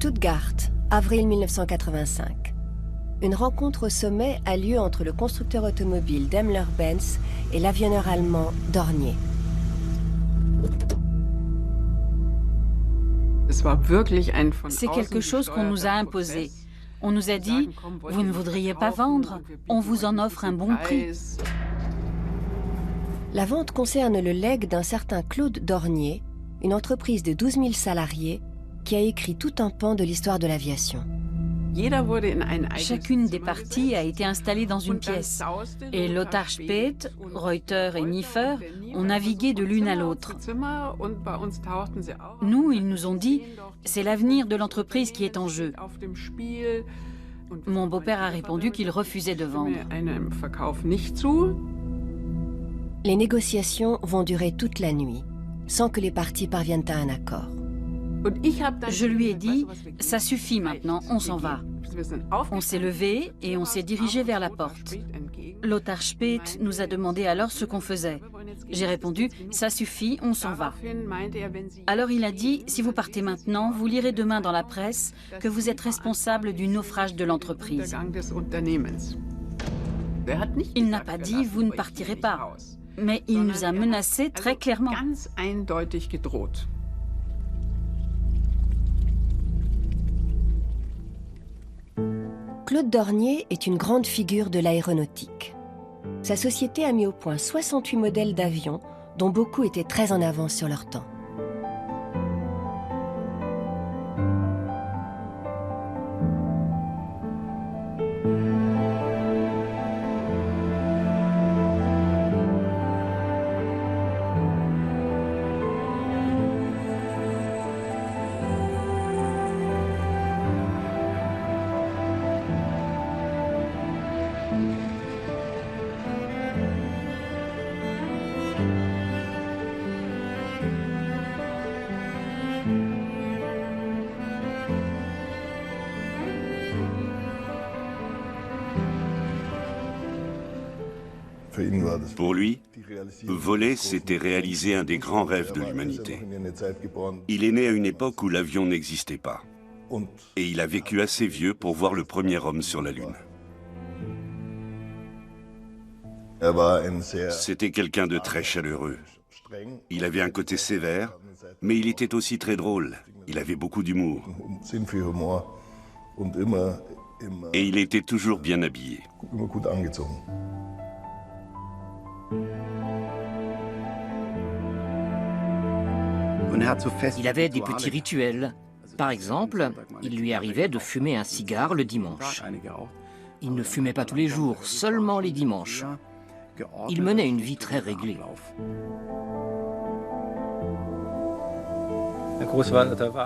Stuttgart, avril 1985. Une rencontre au sommet a lieu entre le constructeur automobile Daimler-Benz et l'avionneur allemand Dornier. C'est quelque chose qu'on nous a imposé. On nous a dit, vous ne voudriez pas vendre, on vous en offre un bon prix. La vente concerne le legs d'un certain Claude Dornier, une entreprise de 12 000 salariés qui a écrit tout un pan de l'histoire de l'aviation. Chacune des parties a été installée dans une pièce. Et Lothar Späth, Reuter et Niefer ont navigué de l'une à l'autre. Nous, ils nous ont dit, c'est l'avenir de l'entreprise qui est en jeu. Mon beau-père a répondu qu'il refusait de vendre. Les négociations vont durer toute la nuit, sans que les parties parviennent à un accord. Je lui ai dit, ça suffit maintenant, on s'en va. On s'est levé et on s'est dirigé vers la porte. Lothar Späth nous a demandé alors ce qu'on faisait. J'ai répondu, ça suffit, on s'en va. Alors il a dit, si vous partez maintenant, vous lirez demain dans la presse que vous êtes responsable du naufrage de l'entreprise. Il n'a pas dit, vous ne partirez pas. Mais il nous a menacés très clairement. Claude Dornier est une grande figure de l'aéronautique. Sa société a mis au point 68 modèles d'avions, dont beaucoup étaient très en avance sur leur temps. Pour lui, voler, c'était réaliser un des grands rêves de l'humanité. Il est né à une époque où l'avion n'existait pas. Et il a vécu assez vieux pour voir le premier homme sur la Lune. C'était quelqu'un de très chaleureux. Il avait un côté sévère, mais il était aussi très drôle. Il avait beaucoup d'humour. Et il était toujours bien habillé. Il avait des petits rituels. Par exemple, il lui arrivait de fumer un cigare le dimanche. Il ne fumait pas tous les jours, seulement les dimanches. Il menait une vie très réglée.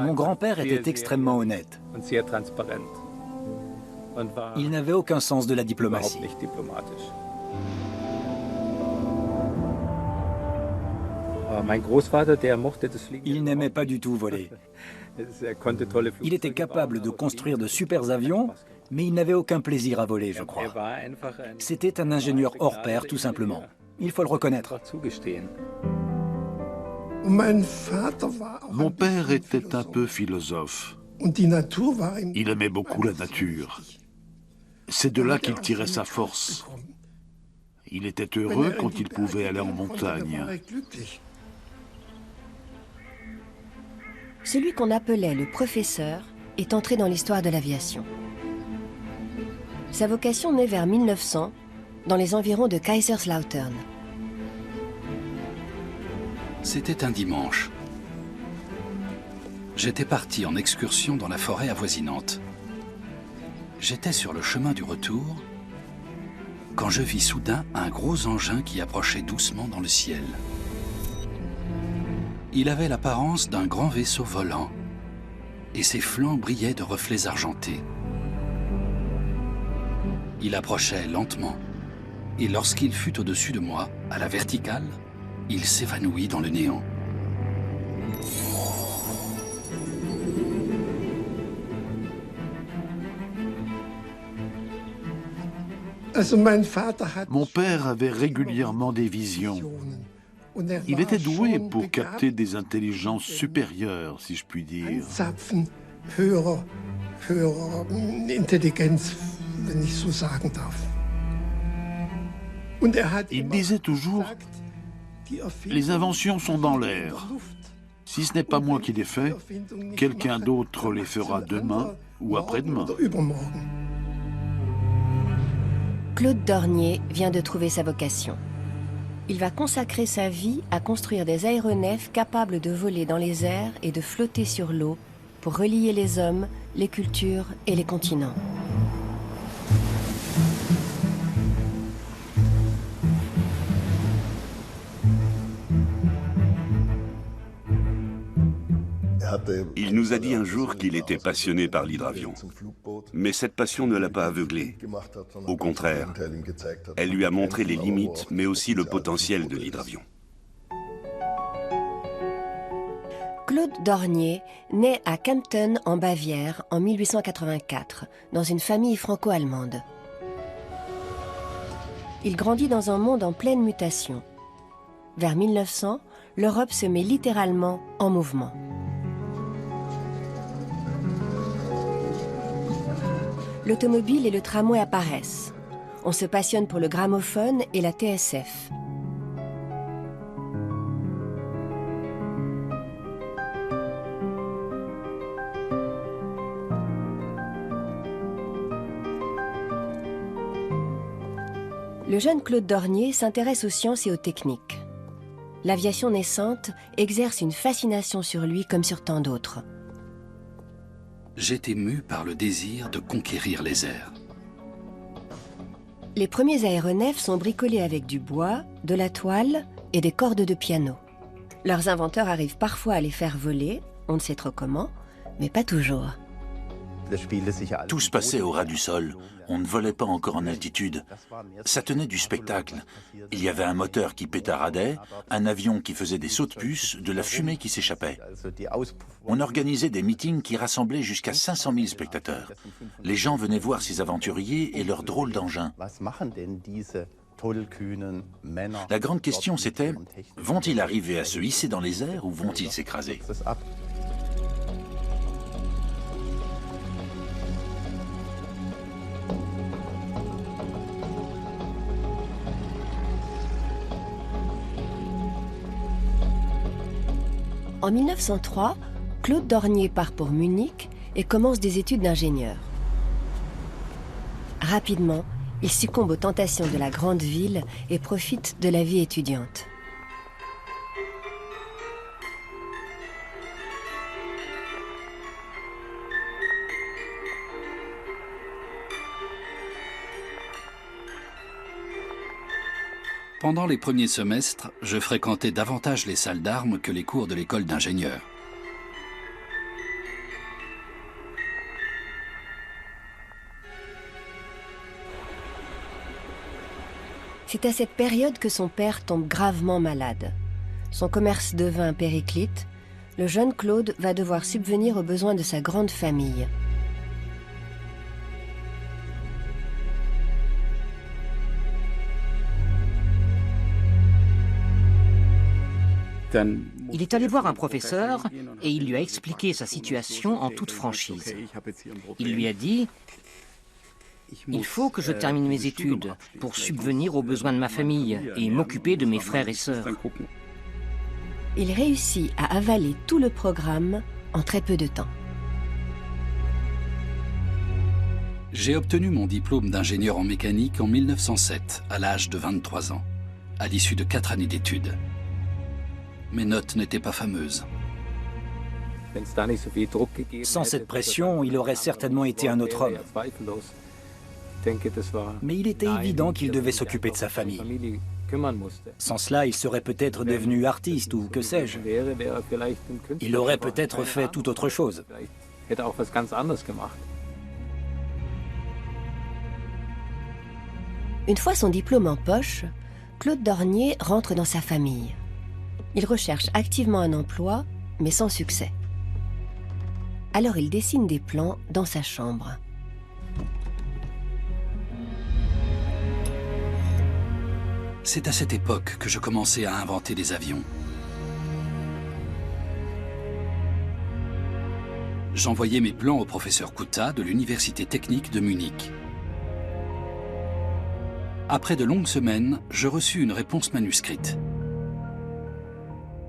Mon grand-père était extrêmement honnête. Il n'avait aucun sens de la diplomatie. Il n'aimait pas du tout voler. Il était capable de construire de super avions, mais il n'avait aucun plaisir à voler, je crois. C'était un ingénieur hors pair, tout simplement. Il faut le reconnaître. Mon père était un peu philosophe. Il aimait beaucoup la nature. C'est de là qu'il tirait sa force. Il était heureux quand il pouvait aller en montagne. Celui qu'on appelait le professeur est entré dans l'histoire de l'aviation. Sa vocation naît vers 1900, dans les environs de Kaiserslautern. C'était un dimanche. J'étais parti en excursion dans la forêt avoisinante. J'étais sur le chemin du retour quand je vis soudain un gros engin qui approchait doucement dans le ciel. Il avait l'apparence d'un grand vaisseau volant et ses flancs brillaient de reflets argentés. Il approchait lentement et lorsqu'il fut au-dessus de moi, à la verticale, il s'évanouit dans le néant. Mon père avait régulièrement des visions. Il était doué pour capter des intelligences supérieures, si je puis dire. Il disait toujours, les inventions sont dans l'air. Si ce n'est pas moi qui les fais, quelqu'un d'autre les fera demain ou après-demain. Claude Dornier vient de trouver sa vocation. Il va consacrer sa vie à construire des aéronefs capables de voler dans les airs et de flotter sur l'eau pour relier les hommes, les cultures et les continents. Il nous a dit un jour qu'il était passionné par l'hydravion. Mais cette passion ne l'a pas aveuglé. Au contraire, elle lui a montré les limites, mais aussi le potentiel de l'hydravion. Claude Dornier naît à Kempten en Bavière en 1884, dans une famille franco-allemande. Il grandit dans un monde en pleine mutation. Vers 1900, l'Europe se met littéralement en mouvement. L'automobile et le tramway apparaissent. On se passionne pour le gramophone et la TSF. Le jeune Claude Dornier s'intéresse aux sciences et aux techniques. L'aviation naissante exerce une fascination sur lui comme sur tant d'autres. J'étais mu par le désir de conquérir les airs. Les premiers aéronefs sont bricolés avec du bois, de la toile et des cordes de piano. Leurs inventeurs arrivent parfois à les faire voler, on ne sait trop comment, mais pas toujours. Tout se passait au ras du sol. On ne volait pas encore en altitude. Ça tenait du spectacle. Il y avait un moteur qui pétaradait, un avion qui faisait des sauts de puce, de la fumée qui s'échappait. On organisait des meetings qui rassemblaient jusqu'à 500 000 spectateurs. Les gens venaient voir ces aventuriers et leurs drôles d'engins. La grande question c'était, vont-ils arriver à se hisser dans les airs ou vont-ils s'écraser ? En 1903, Claude Dornier part pour Munich et commence des études d'ingénieur. Rapidement, il succombe aux tentations de la grande ville et profite de la vie étudiante. Pendant les premiers semestres, je fréquentais davantage les salles d'armes que les cours de l'école d'ingénieur. C'est à cette période que son père tombe gravement malade. Son commerce devint périclite. Le jeune Claude va devoir subvenir aux besoins de sa grande famille. Il est allé voir un professeur et il lui a expliqué sa situation en toute franchise. Il lui a dit « Il faut que je termine mes études pour subvenir aux besoins de ma famille et m'occuper de mes frères et sœurs. » Il réussit à avaler tout le programme en très peu de temps. J'ai obtenu mon diplôme d'ingénieur en mécanique en 1907, à l'âge de 23 ans, à l'issue de 4 années d'études. Mes notes n'étaient pas fameuses. Sans cette pression, il aurait certainement été un autre homme. Mais il était évident qu'il devait s'occuper de sa famille. Sans cela, il serait peut-être devenu artiste ou que sais-je. Il aurait peut-être fait tout autre chose. Une fois son diplôme en poche, Claude Dornier rentre dans sa famille. Il recherche activement un emploi, mais sans succès. Alors il dessine des plans dans sa chambre. C'est à cette époque que je commençais à inventer des avions. J'envoyai mes plans au professeur Kutta de l'Université technique de Munich. Après de longues semaines, je reçus une réponse manuscrite.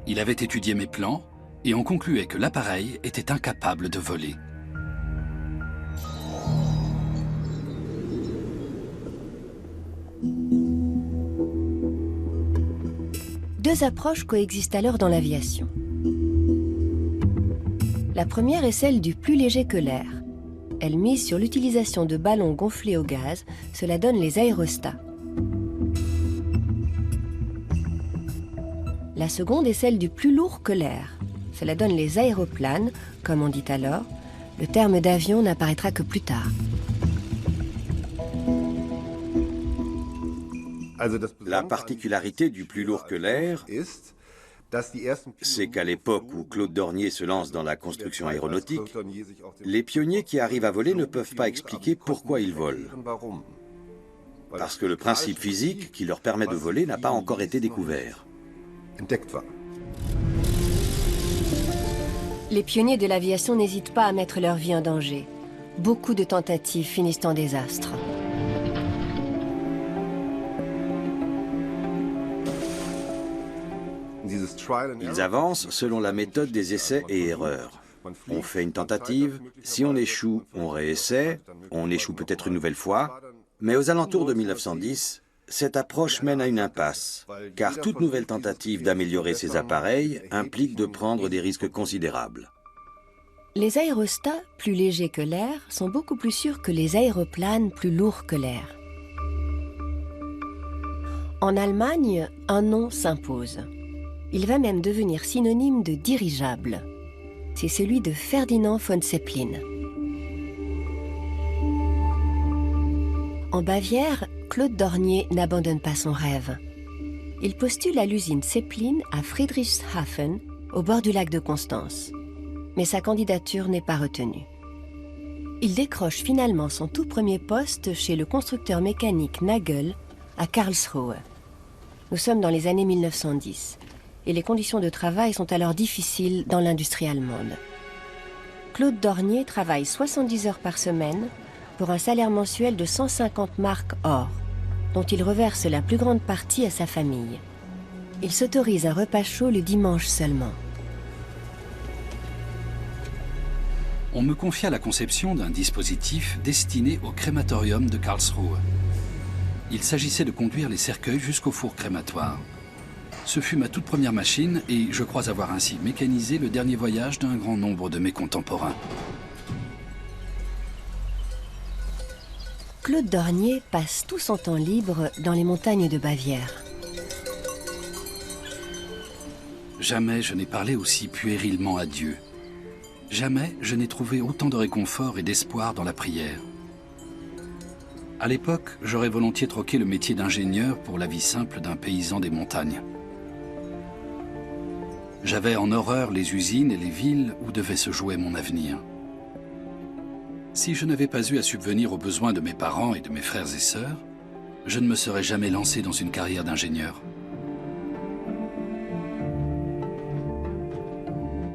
Il avait étudié mes plans et en concluait que l'appareil était incapable de voler. Deux approches coexistent alors dans l'aviation. La première est celle du plus léger que l'air. Elle mise sur l'utilisation de ballons gonflés au gaz, cela donne les aérostats. La seconde est celle du plus lourd que l'air. Cela donne les aéroplanes, comme on dit alors. Le terme d'avion n'apparaîtra que plus tard. La particularité du plus lourd que l'air, c'est qu'à l'époque où Claude Dornier se lance dans la construction aéronautique, les pionniers qui arrivent à voler ne peuvent pas expliquer pourquoi ils volent. Parce que le principe physique qui leur permet de voler n'a pas encore été découvert. Les pionniers de l'aviation n'hésitent pas à mettre leur vie en danger. Beaucoup de tentatives finissent en désastre. Ils avancent selon la méthode des essais et erreurs. On fait une tentative, si on échoue, on réessaie, on échoue peut-être une nouvelle fois, mais aux alentours de 1910, cette approche mène à une impasse, car toute nouvelle tentative d'améliorer ces appareils implique de prendre des risques considérables. Les aérostats, plus légers que l'air, sont beaucoup plus sûrs que les aéroplanes plus lourds que l'air. En Allemagne, un nom s'impose. Il va même devenir synonyme de dirigeable. C'est celui de Ferdinand von Zeppelin. En Bavière, Claude Dornier n'abandonne pas son rêve. Il postule à l'usine Zeppelin à Friedrichshafen, au bord du lac de Constance. Mais sa candidature n'est pas retenue. Il décroche finalement son tout premier poste chez le constructeur mécanique Nagel à Karlsruhe. Nous sommes dans les années 1910. Et les conditions de travail sont alors difficiles dans l'industrie allemande. Claude Dornier travaille 70 heures par semaine pour un salaire mensuel de 150 marks or, dont il reverse la plus grande partie à sa famille. Il s'autorise un repas chaud le dimanche seulement. On me confia la conception d'un dispositif destiné au crématorium de Karlsruhe. Il s'agissait de conduire les cercueils jusqu'au four crématoire. Ce fut ma toute première machine et je crois avoir ainsi mécanisé le dernier voyage d'un grand nombre de mes contemporains. Claude Dornier passe tout son temps libre dans les montagnes de Bavière. Jamais je n'ai parlé aussi puérilement à Dieu. Jamais je n'ai trouvé autant de réconfort et d'espoir dans la prière. À l'époque, j'aurais volontiers troqué le métier d'ingénieur pour la vie simple d'un paysan des montagnes. J'avais en horreur les usines et les villes où devait se jouer mon avenir. Si je n'avais pas eu à subvenir aux besoins de mes parents et de mes frères et sœurs, je ne me serais jamais lancé dans une carrière d'ingénieur.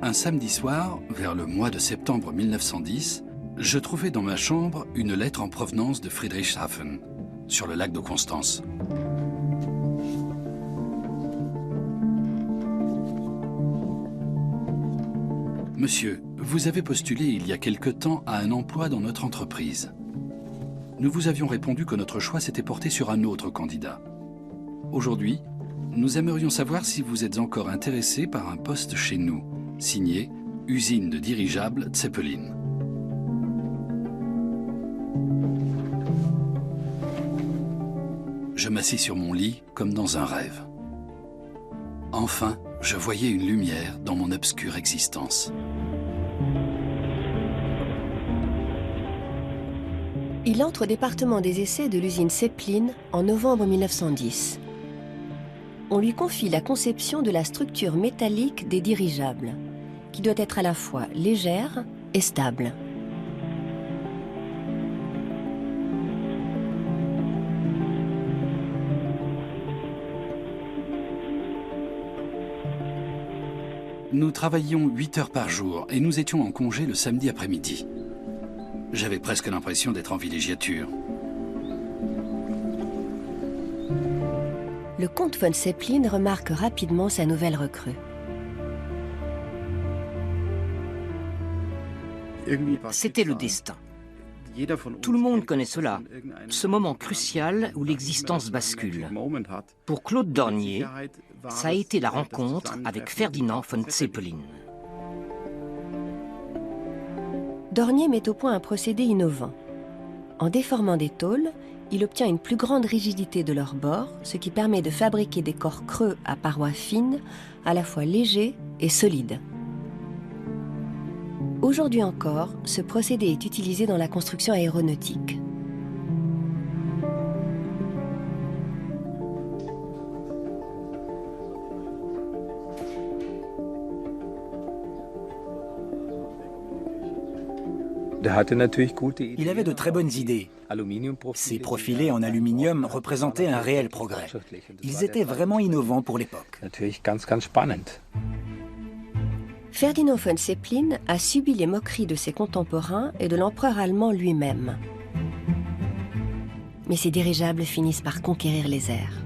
Un samedi soir, vers le mois de septembre 1910, je trouvai dans ma chambre une lettre en provenance de Friedrichshafen, sur le lac de Constance. Monsieur, vous avez postulé il y a quelque temps à un emploi dans notre entreprise. Nous vous avions répondu que notre choix s'était porté sur un autre candidat. Aujourd'hui, nous aimerions savoir si vous êtes encore intéressé par un poste chez nous, signé « Usine de dirigeables Zeppelin ». Je m'assis sur mon lit comme dans un rêve. Enfin, je voyais une lumière dans mon obscure existence. Il entre au département des essais de l'usine Zeppelin en novembre 1910. On lui confie la conception de la structure métallique des dirigeables, qui doit être à la fois légère et stable. Nous travaillions 8 heures par jour et nous étions en congé le samedi après-midi. J'avais presque l'impression d'être en villégiature. Le comte von Zeppelin remarque rapidement sa nouvelle recrue. C'était le destin. Tout le monde connaît cela, ce moment crucial où l'existence bascule. Pour Claude Dornier, ça a été la rencontre avec Ferdinand von Zeppelin. Dornier met au point un procédé innovant. En déformant des tôles, il obtient une plus grande rigidité de leurs bords, ce qui permet de fabriquer des corps creux à parois fines, à la fois légers et solides. Aujourd'hui encore, ce procédé est utilisé dans la construction aéronautique. Il avait de très bonnes idées. Ces profilés en aluminium représentaient un réel progrès. Ils étaient vraiment innovants pour l'époque. Ferdinand von Zeppelin a subi les moqueries de ses contemporains et de l'empereur allemand lui-même. Mais ces dirigeables finissent par conquérir les airs.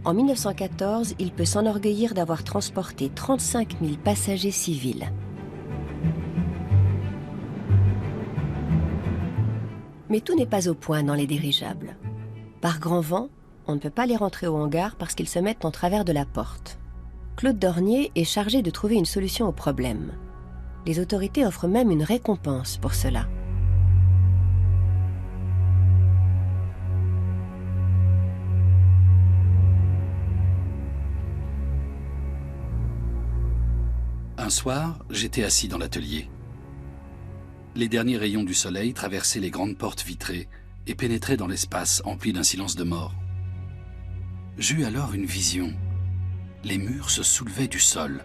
En 1914, il peut s'enorgueillir d'avoir transporté 35 000 passagers civils. Mais tout n'est pas au point dans les dirigeables. Par grand vent, on ne peut pas les rentrer au hangar parce qu'ils se mettent en travers de la porte. Claude Dornier est chargé de trouver une solution au problème. Les autorités offrent même une récompense pour cela. Un soir, j'étais assis dans l'atelier. Les derniers rayons du soleil traversaient les grandes portes vitrées et pénétraient dans l'espace empli d'un silence de mort. J'eus alors une vision. Les murs se soulevaient du sol.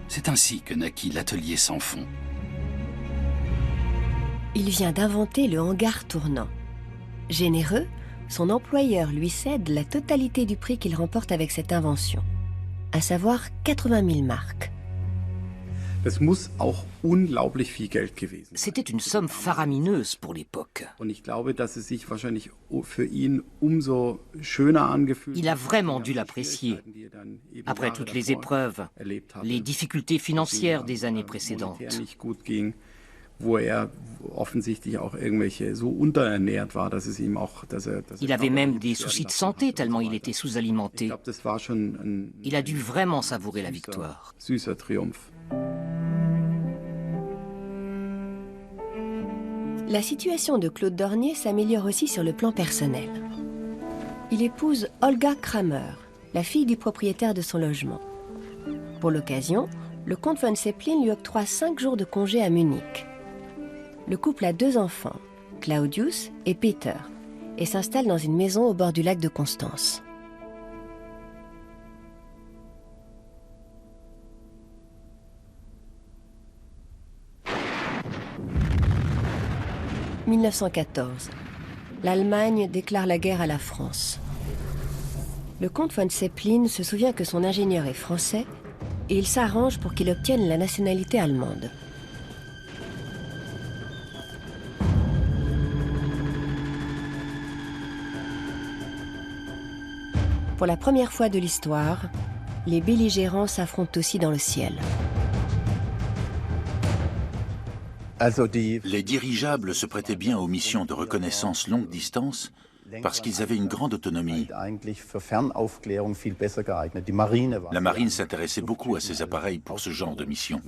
C'est ainsi que naquit l'atelier sans fond. Il vient d'inventer le hangar tournant. Généreux, son employeur lui cède la totalité du prix qu'il remporte avec cette invention, à savoir 80 000 marks. C'était une somme faramineuse pour l'époque. Il a vraiment dû l'apprécier. Après toutes les épreuves, les difficultés financières des années précédentes. Il avait même des soucis de santé tellement il était sous-alimenté. Il a dû vraiment savourer la victoire. La situation de Claude Dornier s'améliore aussi sur le plan personnel. Il épouse Olga Kramer, la fille du propriétaire de son logement. Pour l'occasion, le comte von Zeppelin lui octroie 5 jours de congé à Munich. Le couple a 2 enfants, Claudius et Peter, et s'installe dans une maison au bord du lac de Constance. « 1914. L'Allemagne déclare la guerre à la France. Le comte von Zeppelin se souvient que son ingénieur est français et il s'arrange pour qu'il obtienne la nationalité allemande. Pour la première fois de l'histoire, les belligérants s'affrontent aussi dans le ciel. Les dirigeables se prêtaient bien aux missions de reconnaissance longue distance parce qu'ils avaient une grande autonomie. La marine s'intéressait beaucoup à ces appareils pour ce genre de mission.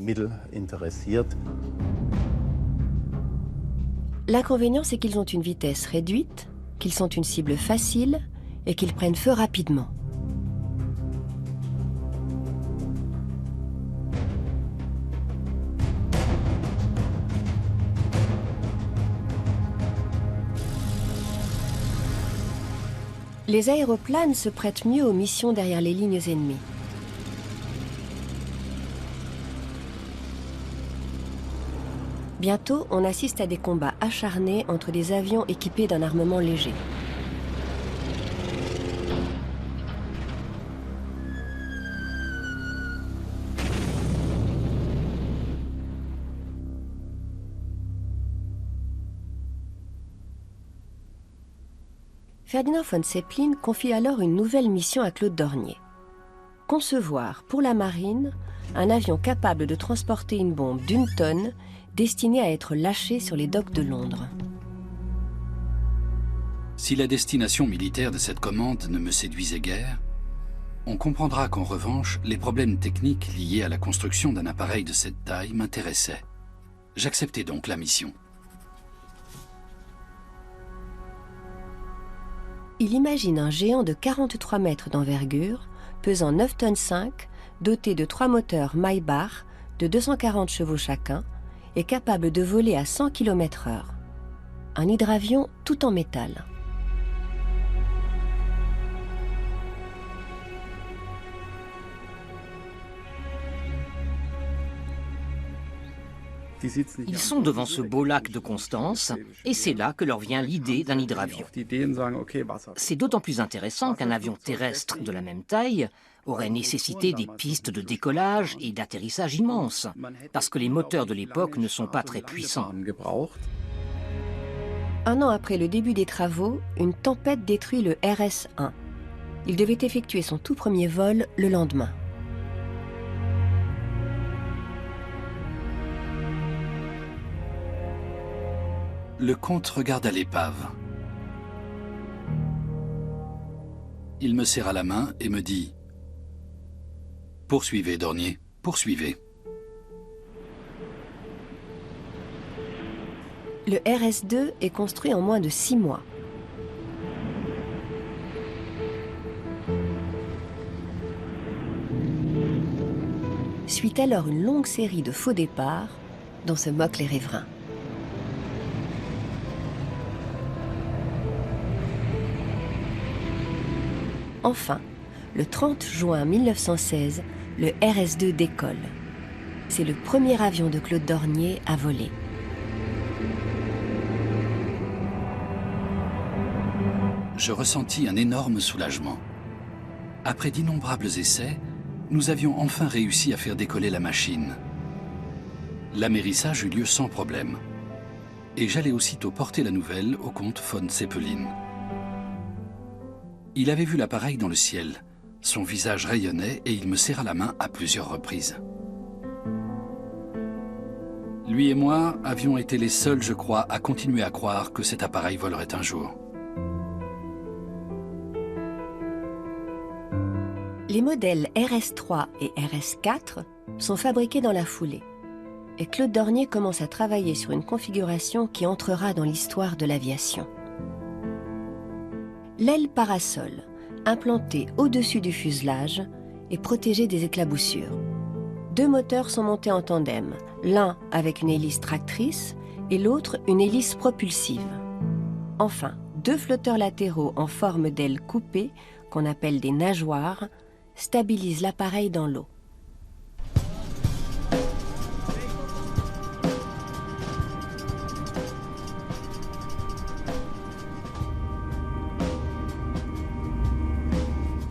L'inconvénient, c'est qu'ils ont une vitesse réduite, qu'ils sont une cible facile et qu'ils prennent feu rapidement. Les aéroplanes se prêtent mieux aux missions derrière les lignes ennemies. Bientôt, on assiste à des combats acharnés entre des avions équipés d'un armement léger. Ferdinand von Zeppelin confie alors une nouvelle mission à Claude Dornier. Concevoir pour la marine un avion capable de transporter une bombe d'1 tonne destinée à être lâchée sur les docks de Londres. Si la destination militaire de cette commande ne me séduisait guère, on comprendra qu'en revanche, les problèmes techniques liés à la construction d'un appareil de cette taille m'intéressaient. J'acceptai donc la mission. Il imagine un géant de 43 mètres d'envergure, pesant 9 tonnes 5, doté de 3 moteurs Maybach de 240 chevaux chacun et capable de voler à 100 km/h. Un hydravion tout en métal. Ils sont devant ce beau lac de Constance, et c'est là que leur vient l'idée d'un hydravion. C'est d'autant plus intéressant qu'un avion terrestre de la même taille aurait nécessité des pistes de décollage et d'atterrissage immenses, parce que les moteurs de l'époque ne sont pas très puissants. Un an après le début des travaux, une tempête détruit le RS-1. Il devait effectuer son tout premier vol le lendemain. Le comte regarda l'épave. Il me serra la main et me dit « Poursuivez, Dornier, poursuivez. » Le RS-2 est construit en moins de 6 mois. Suit alors une longue série de faux départs dont se moquent les riverains. Enfin, le 30 juin 1916, le RS-2 décolle. C'est le premier avion de Claude Dornier à voler. Je ressentis un énorme soulagement. Après d'innombrables essais, nous avions enfin réussi à faire décoller la machine. L'amérissage eut lieu sans problème. Et j'allai aussitôt porter la nouvelle au comte von Zeppelin. Il avait vu l'appareil dans le ciel. Son visage rayonnait et il me serra la main à plusieurs reprises. Lui et moi avions été les seuls, je crois, à continuer à croire que cet appareil volerait un jour. Les modèles RS-3 et RS-4 sont fabriqués dans la foulée. Et Claude Dornier commence à travailler sur une configuration qui entrera dans l'histoire de l'aviation. L'aile parasol, implantée au-dessus du fuselage, est protégée des éclaboussures. 2 moteurs sont montés en tandem, l'un avec une hélice tractrice et l'autre une hélice propulsive. Enfin, 2 flotteurs latéraux en forme d'aile coupée, qu'on appelle des nageoires, stabilisent l'appareil dans l'eau.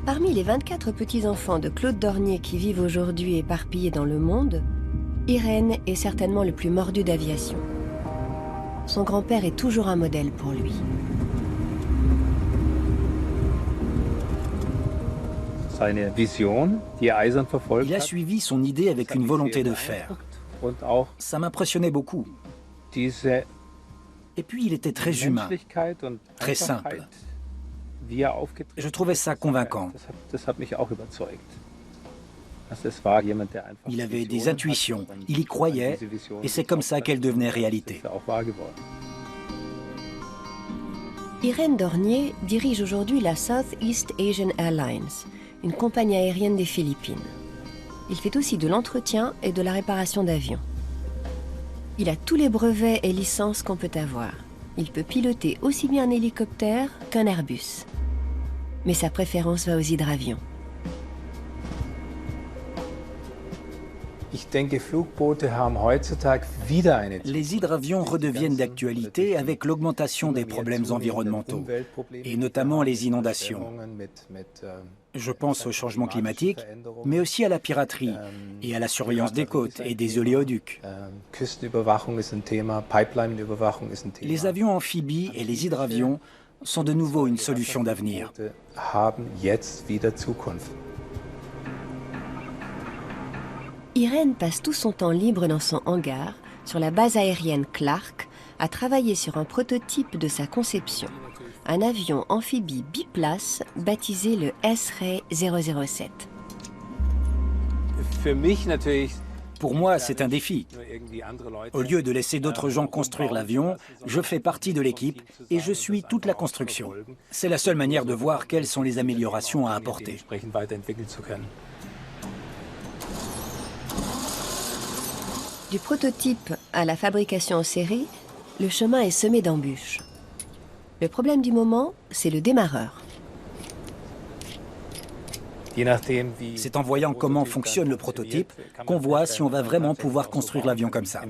Parmi les 24 petits-enfants de Claude Dornier qui vivent aujourd'hui éparpillés dans le monde, Irène est certainement le plus mordu d'aviation. Son grand-père est toujours un modèle pour lui. Il a suivi son idée avec une volonté de faire. Ça m'impressionnait beaucoup. Et puis il était très humain, très simple. Je trouvais ça convaincant. Il avait des intuitions, il y croyait, et c'est comme ça qu'elle devenait réalité. Irène Dornier dirige aujourd'hui la Southeast Asian Airlines, une compagnie aérienne des Philippines. Il fait aussi de l'entretien et de la réparation d'avions. Il a tous les brevets et licences qu'on peut avoir. Il peut piloter aussi bien un hélicoptère qu'un Airbus. Mais sa préférence va aux hydravions. Les hydravions redeviennent d'actualité avec l'augmentation des problèmes environnementaux, et notamment les inondations. Je pense au changement climatique, mais aussi à la piraterie et à la surveillance des côtes et des oléoducs. Les avions amphibies et les hydravions sont de nouveau une solution d'avenir. Irène passe tout son temps libre dans son hangar, sur la base aérienne Clark, à travailler sur un prototype de sa conception, un avion amphibie biplace baptisé le S-Ray 007. Pour moi, c'est un défi. Au lieu de laisser d'autres gens construire l'avion, je fais partie de l'équipe et je suis toute la construction. C'est la seule manière de voir quelles sont les améliorations à apporter. Du prototype à la fabrication en série, le chemin est semé d'embûches. Le problème du moment, c'est le démarreur. C'est en voyant comment fonctionne le prototype qu'on voit si on va vraiment pouvoir construire l'avion comme ça.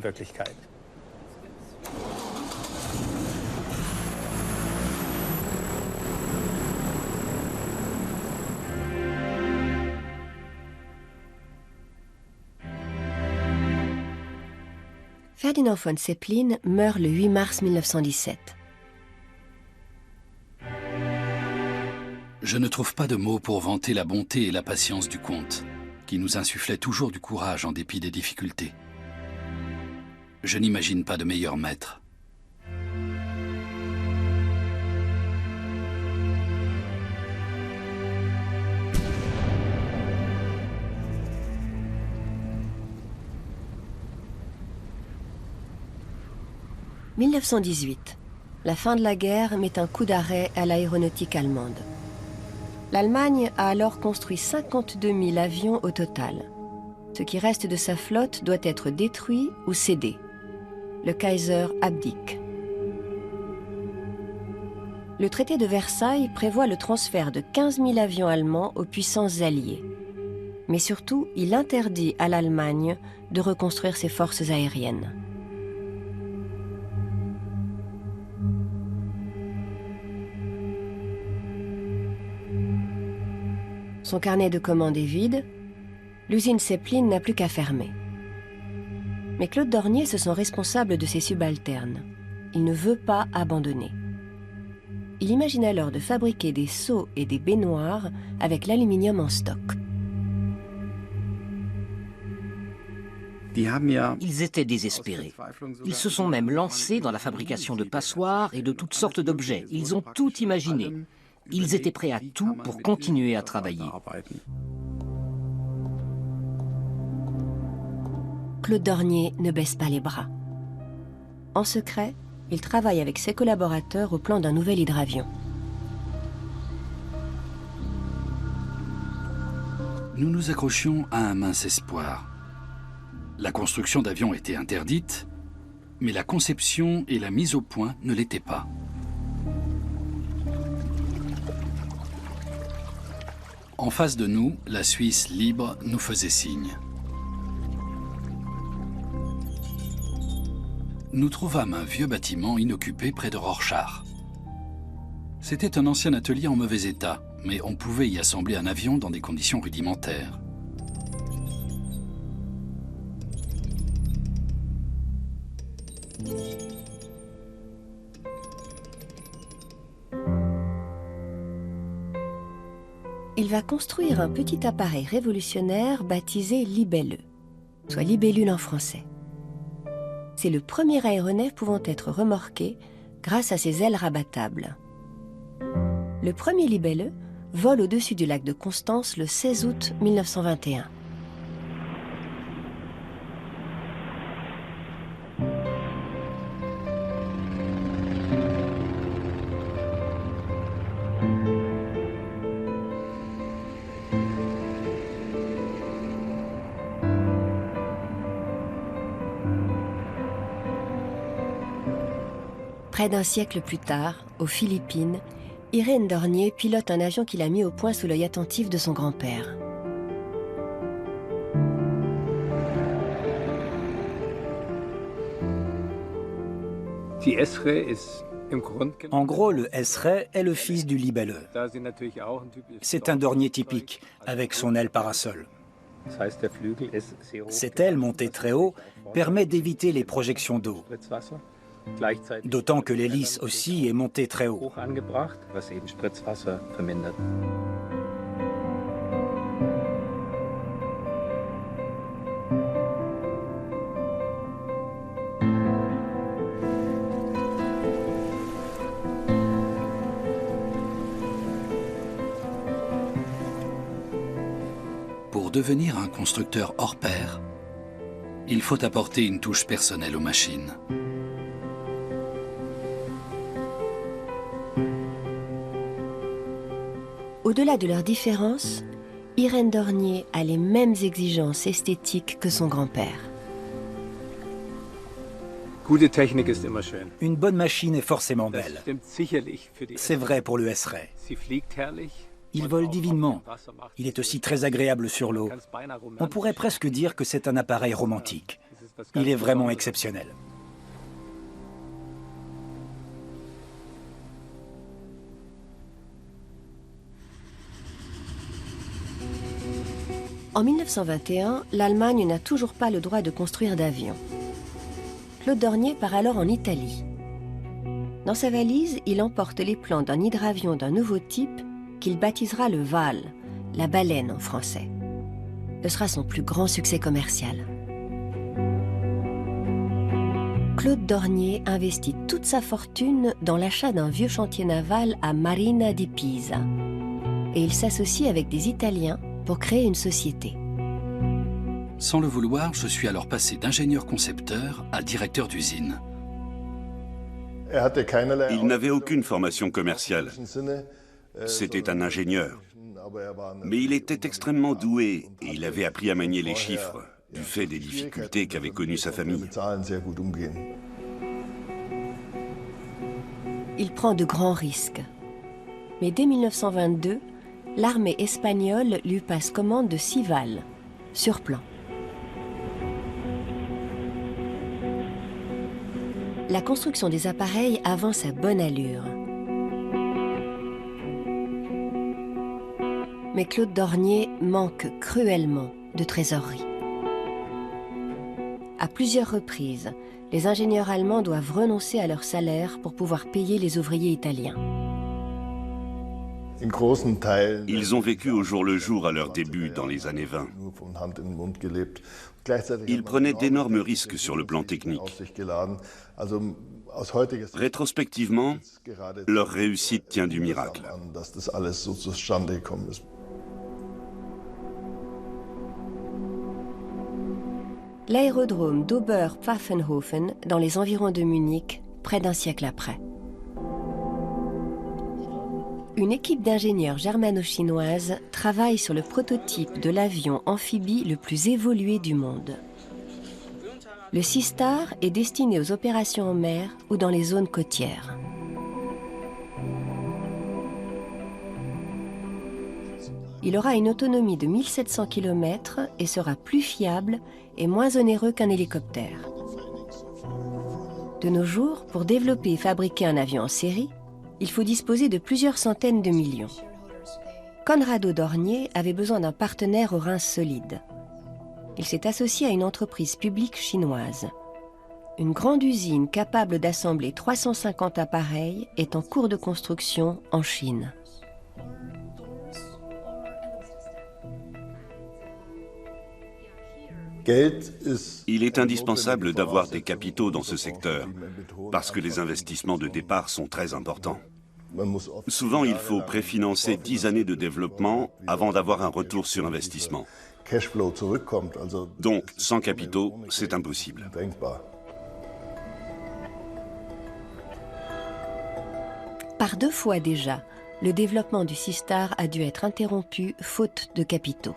Ferdinand von Zeppelin meurt le 8 mars 1917. Je ne trouve pas de mots pour vanter la bonté et la patience du comte, qui nous insufflait toujours du courage en dépit des difficultés. Je n'imagine pas de meilleur maître. « 1918. La fin de la guerre met un coup d'arrêt à l'aéronautique allemande. L'Allemagne a alors construit 52 000 avions au total. Ce qui reste de sa flotte doit être détruit ou cédé. Le Kaiser abdique. Le traité de Versailles prévoit le transfert de 15 000 avions allemands aux puissances alliées. Mais surtout, il interdit à l'Allemagne de reconstruire ses forces aériennes. Son carnet de commandes est vide, l'usine Zeppelin n'a plus qu'à fermer. Mais Claude Dornier se sent responsable de ses subalternes. Il ne veut pas abandonner. Il imagine alors de fabriquer des seaux et des baignoires avec l'aluminium en stock. Ils étaient désespérés. Ils se sont même lancés dans la fabrication de passoires et de toutes sortes d'objets. Ils ont tout imaginé. Ils étaient prêts à tout pour continuer à travailler. Claude Dornier ne baisse pas les bras. En secret, il travaille avec ses collaborateurs au plan d'un nouvel hydravion. Nous nous accrochions à un mince espoir. La construction d'avions était interdite, mais la conception et la mise au point ne l'étaient pas. En face de nous, la Suisse libre nous faisait signe. Nous trouvâmes un vieux bâtiment inoccupé près de Rorschach. C'était un ancien atelier en mauvais état, mais on pouvait y assembler un avion dans des conditions rudimentaires. Il va construire un petit appareil révolutionnaire baptisé Libelle, soit libellule en français. C'est le premier aéronef pouvant être remorqué grâce à ses ailes rabattables. Le premier Libelle vole au-dessus du lac de Constance le 16 août 1921. Près d'un siècle plus tard, aux Philippines, Irène Dornier pilote un avion qu'il a mis au point sous l'œil attentif de son grand-père. En gros, le S-Ray est le fils du Libelle. C'est un Dornier typique, avec son aile parasol. Cette aile montée très haut permet d'éviter les projections d'eau. D'autant que l'hélice aussi est montée très haut. Pour devenir un constructeur hors pair, il faut apporter une touche personnelle aux machines. Au-delà de leurs différences, Irène Dornier a les mêmes exigences esthétiques que son grand-père. Une bonne machine est forcément belle. C'est vrai pour le S-Ray. Il vole divinement. Il est aussi très agréable sur l'eau. On pourrait presque dire que c'est un appareil romantique. Il est vraiment exceptionnel. En 1921, l'Allemagne n'a toujours pas le droit de construire d'avions. Claude Dornier part alors en Italie. Dans sa valise, il emporte les plans d'un hydravion d'un nouveau type qu'il baptisera le Wal, la baleine en français. Ce sera son plus grand succès commercial. Claude Dornier investit toute sa fortune dans l'achat d'un vieux chantier naval à Marina di Pisa. Et il s'associe avec des Italiens pour créer une société. Sans le vouloir, je suis alors passé d'ingénieur-concepteur à directeur d'usine. Il n'avait aucune formation commerciale. C'était un ingénieur. Mais il était extrêmement doué et il avait appris à manier les chiffres, du fait des difficultés qu'avait connues sa famille. Il prend de grands risques. Mais dès 1922, l'armée espagnole lui passe commande de 6 Wals, sur plan. La construction des appareils avance à bonne allure. Mais Claude Dornier manque cruellement de trésorerie. À plusieurs reprises, les ingénieurs allemands doivent renoncer à leur salaire pour pouvoir payer les ouvriers italiens. Ils ont vécu au jour le jour à leur début dans les années 20. Ils prenaient d'énormes risques sur le plan technique. Rétrospectivement, leur réussite tient du miracle. L'aérodrome d'Ober-Pfaffenhofen, dans les environs de Munich, près d'un siècle après. Une équipe d'ingénieurs germano-chinoises travaille sur le prototype de l'avion amphibie le plus évolué du monde. Le Seastar est destiné aux opérations en mer ou dans les zones côtières. Il aura une autonomie de 1700 km et sera plus fiable et moins onéreux qu'un hélicoptère. De nos jours, pour développer et fabriquer un avion en série, il faut disposer de plusieurs centaines de millions. Conrado Dornier avait besoin d'un partenaire aux reins solides. Il s'est associé à une entreprise publique chinoise. Une grande usine capable d'assembler 350 appareils est en cours de construction en Chine. Il est indispensable d'avoir des capitaux dans ce secteur, parce que les investissements de départ sont très importants. Souvent, il faut préfinancer 10 années de développement avant d'avoir un retour sur investissement. Donc, sans capitaux, c'est impossible. Par 2 fois déjà, le développement du Seastar a dû être interrompu faute de capitaux.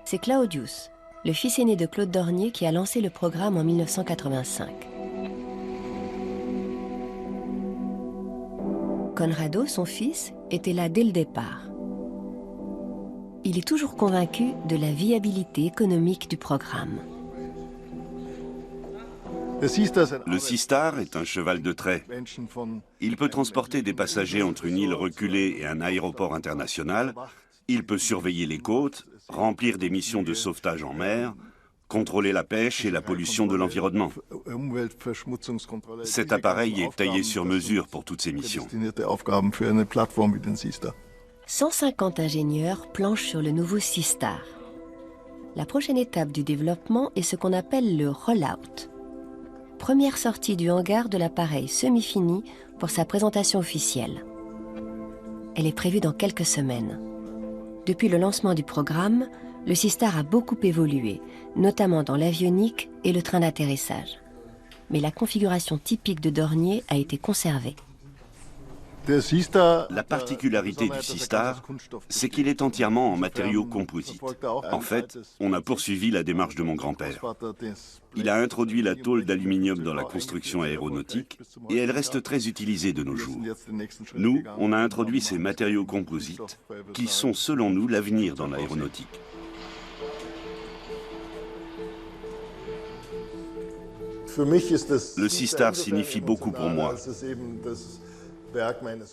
C'est Claudius, le fils aîné de Claude Dornier, qui a lancé le programme en 1985. Conrado, son fils, était là dès le départ. Il est toujours convaincu de la viabilité économique du programme. Le Seastar est un cheval de trait. Il peut transporter des passagers entre une île reculée et un aéroport international. Il peut surveiller les côtes, remplir des missions de sauvetage en mer, contrôler la pêche et la pollution de l'environnement. Cet appareil est taillé sur mesure pour toutes ces missions. 150 ingénieurs planchent sur le nouveau Seastar. La prochaine étape du développement est ce qu'on appelle le roll-out. Première sortie du hangar de l'appareil semi-fini pour sa présentation officielle. Elle est prévue dans quelques semaines. Depuis le lancement du programme, le Seastar a beaucoup évolué, notamment dans l'avionique et le train d'atterrissage. Mais la configuration typique de Dornier a été conservée. La particularité du Seastar, c'est qu'il est entièrement en matériaux composites. En fait, on a poursuivi la démarche de mon grand-père. Il a introduit la tôle d'aluminium dans la construction aéronautique et elle reste très utilisée de nos jours. Nous, on a introduit ces matériaux composites qui sont, selon nous, l'avenir dans l'aéronautique. Le Seastar signifie beaucoup pour moi,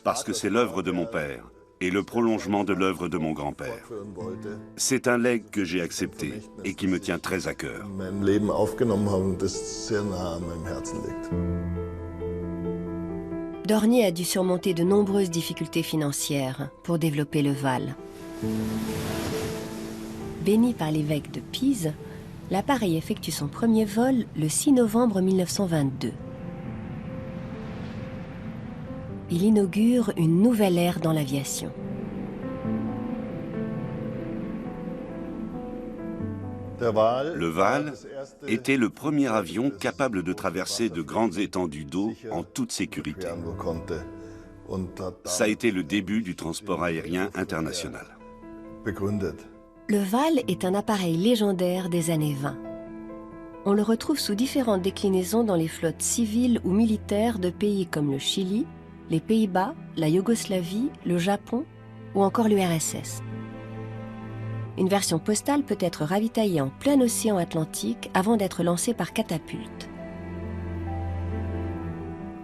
parce que c'est l'œuvre de mon père et le prolongement de l'œuvre de mon grand-père. C'est un legs que j'ai accepté et qui me tient très à cœur. Dornier a dû surmonter de nombreuses difficultés financières pour développer le VAL. Béni par l'évêque de Pise, l'appareil effectue son premier vol le 6 novembre 1922. Il inaugure une nouvelle ère dans l'aviation. Le VAL était le premier avion capable de traverser de grandes étendues d'eau en toute sécurité. Ça a été le début du transport aérien international. Le VAL est un appareil légendaire des années 20. On le retrouve sous différentes déclinaisons dans les flottes civiles ou militaires de pays comme le Chili, les Pays-Bas, la Yougoslavie, le Japon ou encore l'URSS. Une version postale peut être ravitaillée en plein océan Atlantique avant d'être lancée par catapulte.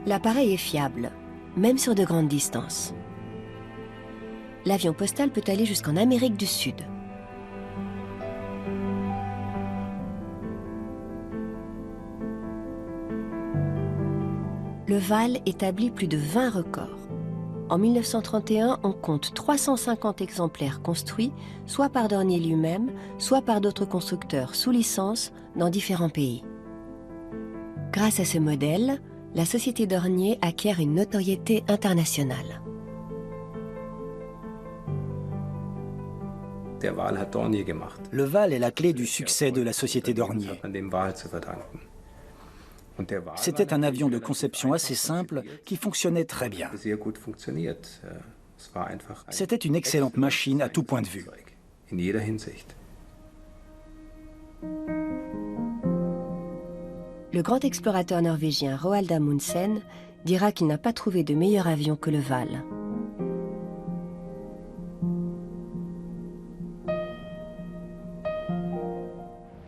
L'appareil est fiable, même sur de grandes distances. L'avion postal peut aller jusqu'en Amérique du Sud. Le VAL établit plus de 20 records. En 1931, on compte 350 exemplaires construits, soit par Dornier lui-même, soit par d'autres constructeurs sous licence dans différents pays. Grâce à ce modèle, la société Dornier acquiert une notoriété internationale. Le VAL est la clé du succès de la société Dornier. C'était un avion de conception assez simple qui fonctionnait très bien. C'était une excellente machine à tout point de vue. Le grand explorateur norvégien Roald Amundsen dira qu'il n'a pas trouvé de meilleur avion que le VAL.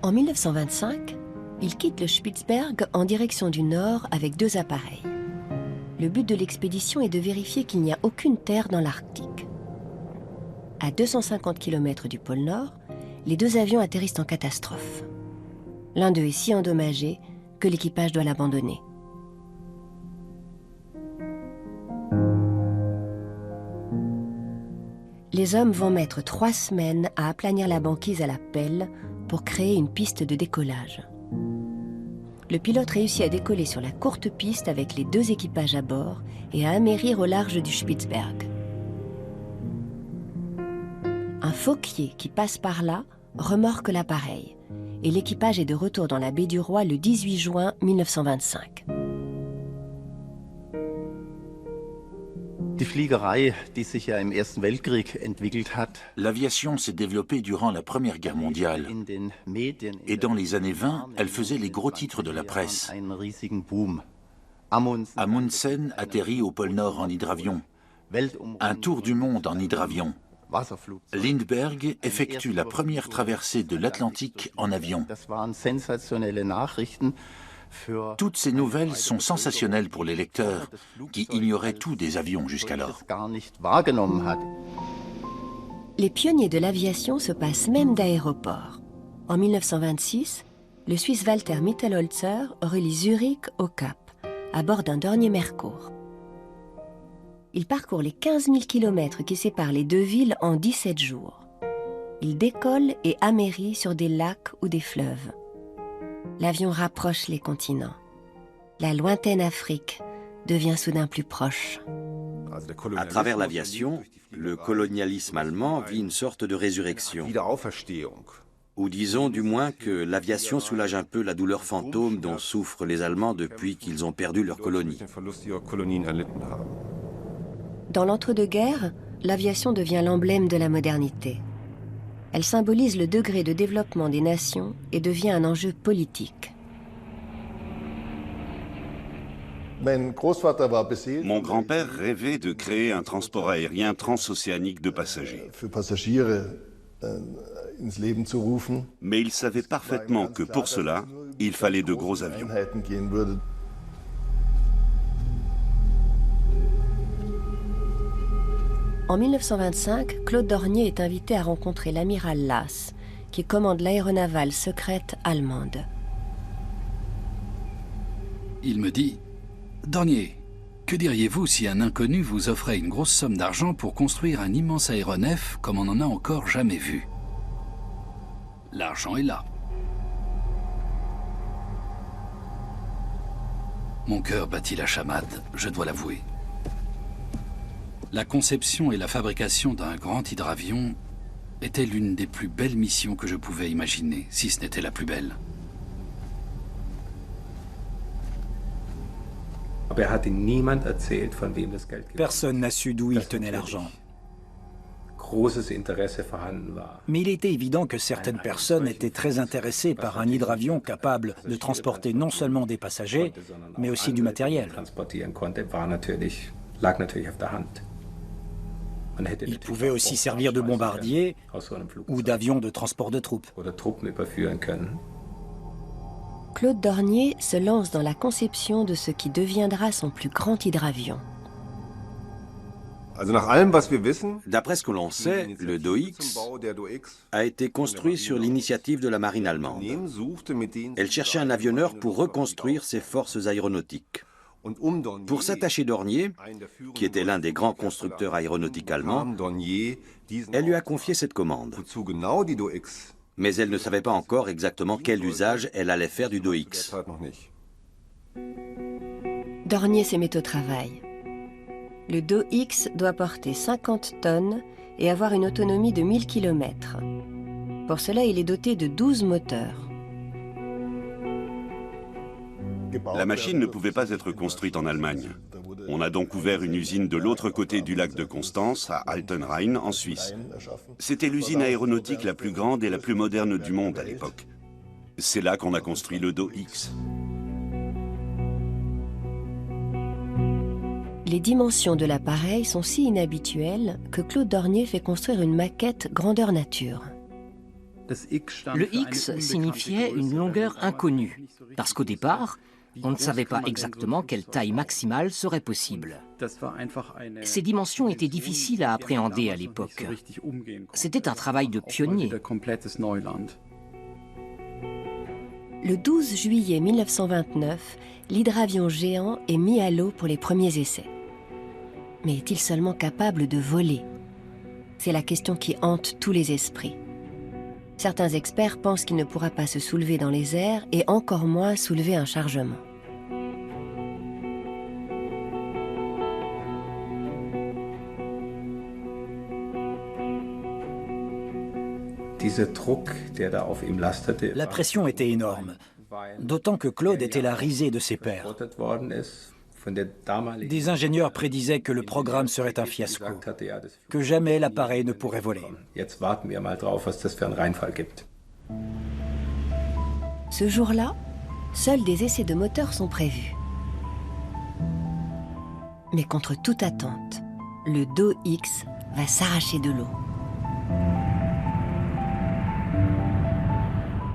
En 1925, il quitte le Spitzberg en direction du nord avec 2 appareils. Le but de l'expédition est de vérifier qu'il n'y a aucune terre dans l'Arctique. À 250 km du pôle Nord, les 2 avions atterrissent en catastrophe. L'un d'eux est si endommagé que l'équipage doit l'abandonner. Les hommes vont mettre 3 semaines à aplanir la banquise à la pelle pour créer une piste de décollage. Le pilote réussit à décoller sur la courte piste avec les 2 équipages à bord et à amérir au large du Spitzberg. Un Fokkier qui passe par là remorque l'appareil et l'équipage est de retour dans la baie du Roi le 18 juin 1925. L'aviation s'est développée durant la Première Guerre mondiale. Et dans les années 20, elle faisait les gros titres de la presse. Amundsen atterrit au pôle Nord en hydravion. Un tour du monde en hydravion. Lindbergh effectue la première traversée de l'Atlantique en avion. Toutes ces nouvelles sont sensationnelles pour les lecteurs, qui ignoraient tout des avions jusqu'alors. Les pionniers de l'aviation se passent même d'aéroports. En 1926, le Suisse Walter Mittelholzer relie Zurich au Cap, à bord d'un Dornier Mercure. Il parcourt les 15 000 km qui séparent les deux villes en 17 jours. Il décolle et amérit sur des lacs ou des fleuves. L'avion rapproche les continents. La lointaine Afrique devient soudain plus proche. À travers l'aviation, le colonialisme allemand vit une sorte de résurrection. Ou disons du moins que l'aviation soulage un peu la douleur fantôme dont souffrent les Allemands depuis qu'ils ont perdu leur colonie. Dans l'entre-deux-guerres, l'aviation devient l'emblème de la modernité. Elle symbolise le degré de développement des nations et devient un enjeu politique. Mon grand-père rêvait de créer un transport aérien transocéanique de passagers. Mais il savait parfaitement que pour cela, il fallait de gros avions. En 1925, Claude Dornier est invité à rencontrer l'amiral Lass, qui commande l'aéronavale secrète allemande. Il me dit: Dornier, que diriez-vous si un inconnu vous offrait une grosse somme d'argent pour construire un immense aéronef comme on n'en a encore jamais vu? L'argent est là. Mon cœur battit la chamade, je dois l'avouer. La conception et la fabrication d'un grand hydravion était l'une des plus belles missions que je pouvais imaginer, si ce n'était la plus belle. Personne n'a su d'où il tenait l'argent. Mais il était évident que certaines personnes étaient très intéressées par un hydravion capable de transporter non seulement des passagers, mais aussi du matériel. Il pouvait aussi servir de bombardier ou d'avion de transport de troupes. Claude Dornier se lance dans la conception de ce qui deviendra son plus grand hydravion. D'après ce que l'on sait, le DOX a été construit sur l'initiative de la marine allemande. Elle cherchait un avionneur pour reconstruire ses forces aéronautiques. Pour s'attacher Dornier, qui était l'un des grands constructeurs aéronautiques allemands, elle lui a confié cette commande. Mais elle ne savait pas encore exactement quel usage elle allait faire du DOX. Dornier se met au travail. Le DOX doit porter 50 tonnes et avoir une autonomie de 1000 km. Pour cela, il est doté de 12 moteurs. La machine ne pouvait pas être construite en Allemagne. On a donc ouvert une usine de l'autre côté du lac de Constance, à Altenrhein, en Suisse. C'était l'usine aéronautique la plus grande et la plus moderne du monde à l'époque. C'est là qu'on a construit le DOX. Les dimensions de l'appareil sont si inhabituelles que Claude Dornier fait construire une maquette grandeur nature. Le X signifiait une longueur inconnue, parce qu'au départ, on ne savait pas exactement quelle taille maximale serait possible. Ces dimensions étaient difficiles à appréhender à l'époque. C'était un travail de pionnier. Le 12 juillet 1929, l'hydravion géant est mis à l'eau pour les premiers essais. Mais est-il seulement capable de voler? C'est la question qui hante tous les esprits. Certains experts pensent qu'il ne pourra pas se soulever dans les airs et encore moins soulever un chargement. La pression était énorme, d'autant que Claude était la risée de ses pairs. Des ingénieurs prédisaient que le programme serait un fiasco, que jamais l'appareil ne pourrait voler. Ce jour-là, seuls des essais de moteur sont prévus. Mais contre toute attente, le DOX va s'arracher de l'eau.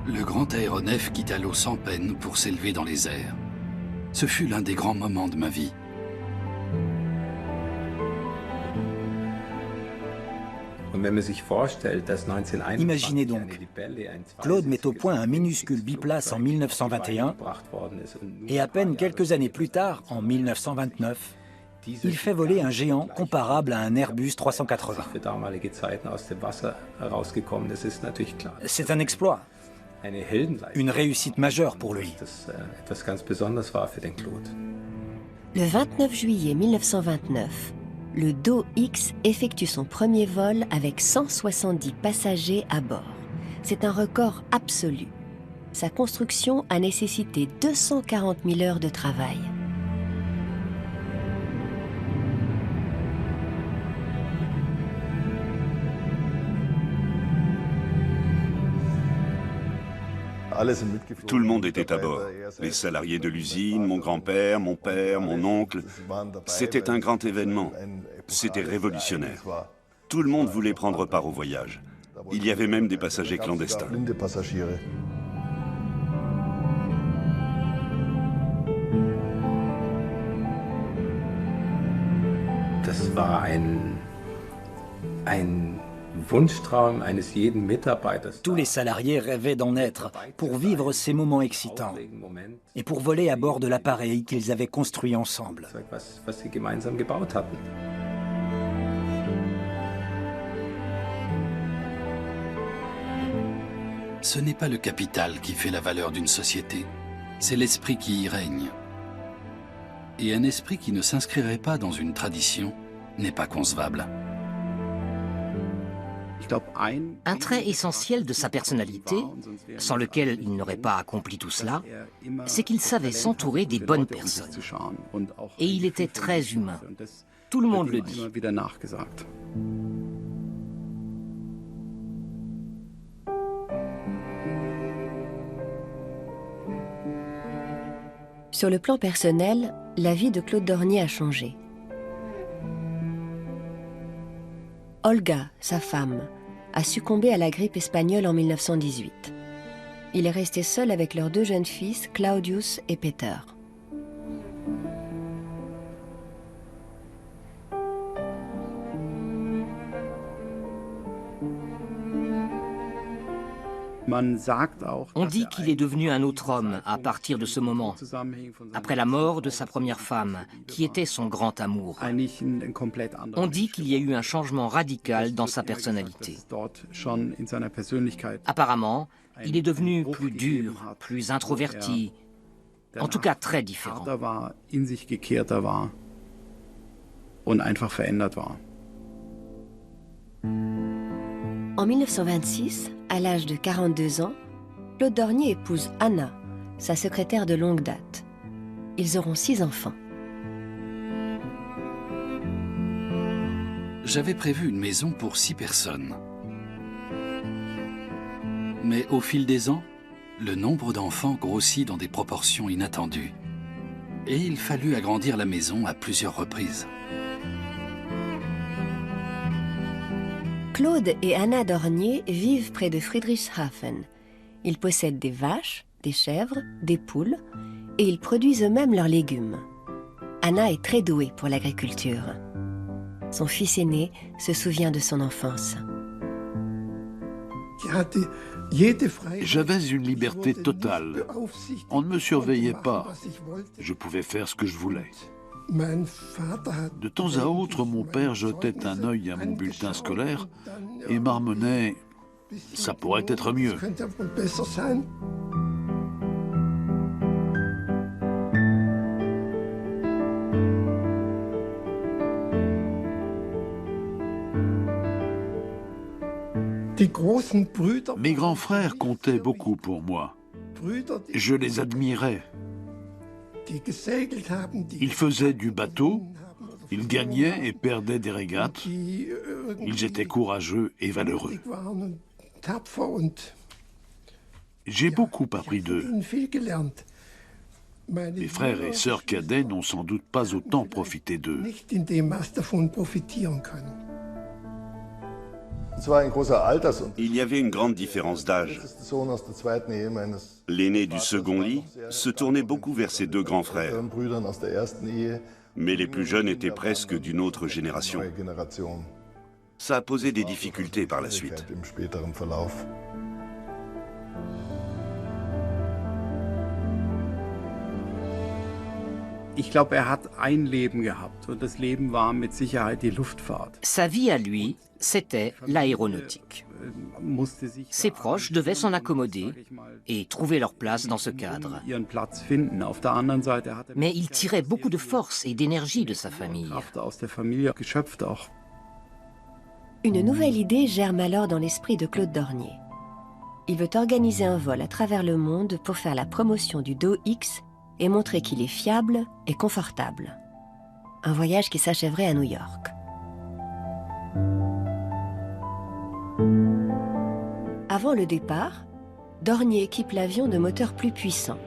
Le grand aéronef quitta l'eau sans peine pour s'élever dans les airs. Ce fut l'un des grands moments de ma vie. Imaginez donc, Claude met au point un minuscule biplace en 1921 et à peine quelques années plus tard, en 1929, il fait voler un géant comparable à un Airbus 380. C'est un exploit, une réussite majeure pour lui. Le 29 juillet 1929, le Do-X effectue son premier vol avec 170 passagers à bord. C'est un record absolu. Sa construction a nécessité 240 000 heures de travail. Tout le monde était à bord. Les salariés de l'usine, mon grand-père, mon père, mon oncle. C'était un grand événement. C'était révolutionnaire. Tout le monde voulait prendre part au voyage. Il y avait même des passagers clandestins. Tous les salariés rêvaient d'en être pour vivre ces moments excitants et pour voler à bord de l'appareil qu'ils avaient construit ensemble. Ce n'est pas le capital qui fait la valeur d'une société, c'est l'esprit qui y règne. Et un esprit qui ne s'inscrirait pas dans une tradition n'est pas concevable. Un trait essentiel de sa personnalité, sans lequel il n'aurait pas accompli tout cela, c'est qu'il savait s'entourer des bonnes personnes. Et il était très humain. Tout le monde le dit. Sur le plan personnel, la vie de Claude Dornier a changé. Olga, sa femme, a succombé à la grippe espagnole en 1918. Il est resté seul avec leurs deux jeunes fils, Claudius et Peter. On dit qu'il est devenu un autre homme à partir de ce moment, après la mort de sa première femme, qui était son grand amour. On dit qu'il y a eu un changement radical dans sa personnalité. Apparemment, il est devenu plus dur, plus introverti, en tout cas très différent. En 1926, à l'âge de 42 ans, Claude Dornier épouse Anna, sa secrétaire de longue date. Ils auront 6 enfants. J'avais prévu une maison pour 6 personnes. Mais au fil des ans, le nombre d'enfants grossit dans des proportions inattendues. Et il fallut agrandir la maison à plusieurs reprises. Claude et Anna Dornier vivent près de Friedrichshafen. Ils possèdent des vaches, des chèvres, des poules et ils produisent eux-mêmes leurs légumes. Anna est très douée pour l'agriculture. Son fils aîné se souvient de son enfance. J'avais une liberté totale. On ne me surveillait pas. Je pouvais faire ce que je voulais. De temps à autre, mon père jetait un œil à mon bulletin scolaire et marmonnait « ça pourrait être mieux ». Mes grands frères comptaient beaucoup pour moi. Je les admirais. Ils faisaient du bateau, ils gagnaient et perdaient des régates. Ils étaient courageux et valeureux. J'ai beaucoup appris d'eux. Mes frères et sœurs cadets n'ont sans doute pas autant profité d'eux. Il y avait une grande différence d'âge. L'aîné du second lit se tournait beaucoup vers ses 2 grands frères. Mais les plus jeunes étaient presque d'une autre génération. Ça a posé des difficultés par la suite. Sa vie à lui, c'était l'aéronautique. Ses proches devaient s'en accommoder et trouver leur place dans ce cadre. Mais il tirait beaucoup de force et d'énergie de sa famille. Une nouvelle idée germe alors dans l'esprit de Claude Dornier. Il veut organiser un vol à travers le monde pour faire la promotion du DOX et montrer qu'il est fiable et confortable. Un voyage qui s'achèverait à New York. Avant le départ, Dornier équipe l'avion de moteurs plus puissants,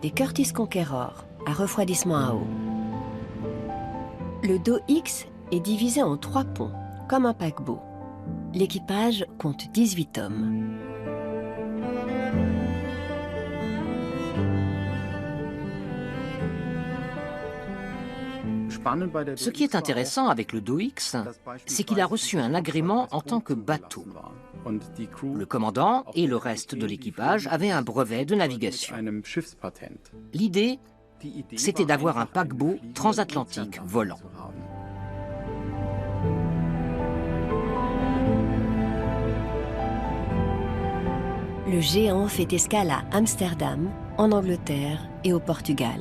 des Curtiss Conqueror à refroidissement à eau. Le DOX est divisé en 3 ponts, comme un paquebot. L'équipage compte 18 hommes. Ce qui est intéressant avec le DOX, c'est qu'il a reçu un agrément en tant que bateau. Le commandant et le reste de l'équipage avaient un brevet de navigation. L'idée, c'était d'avoir un paquebot transatlantique volant. Le géant fait escale à Amsterdam, en Angleterre et au Portugal,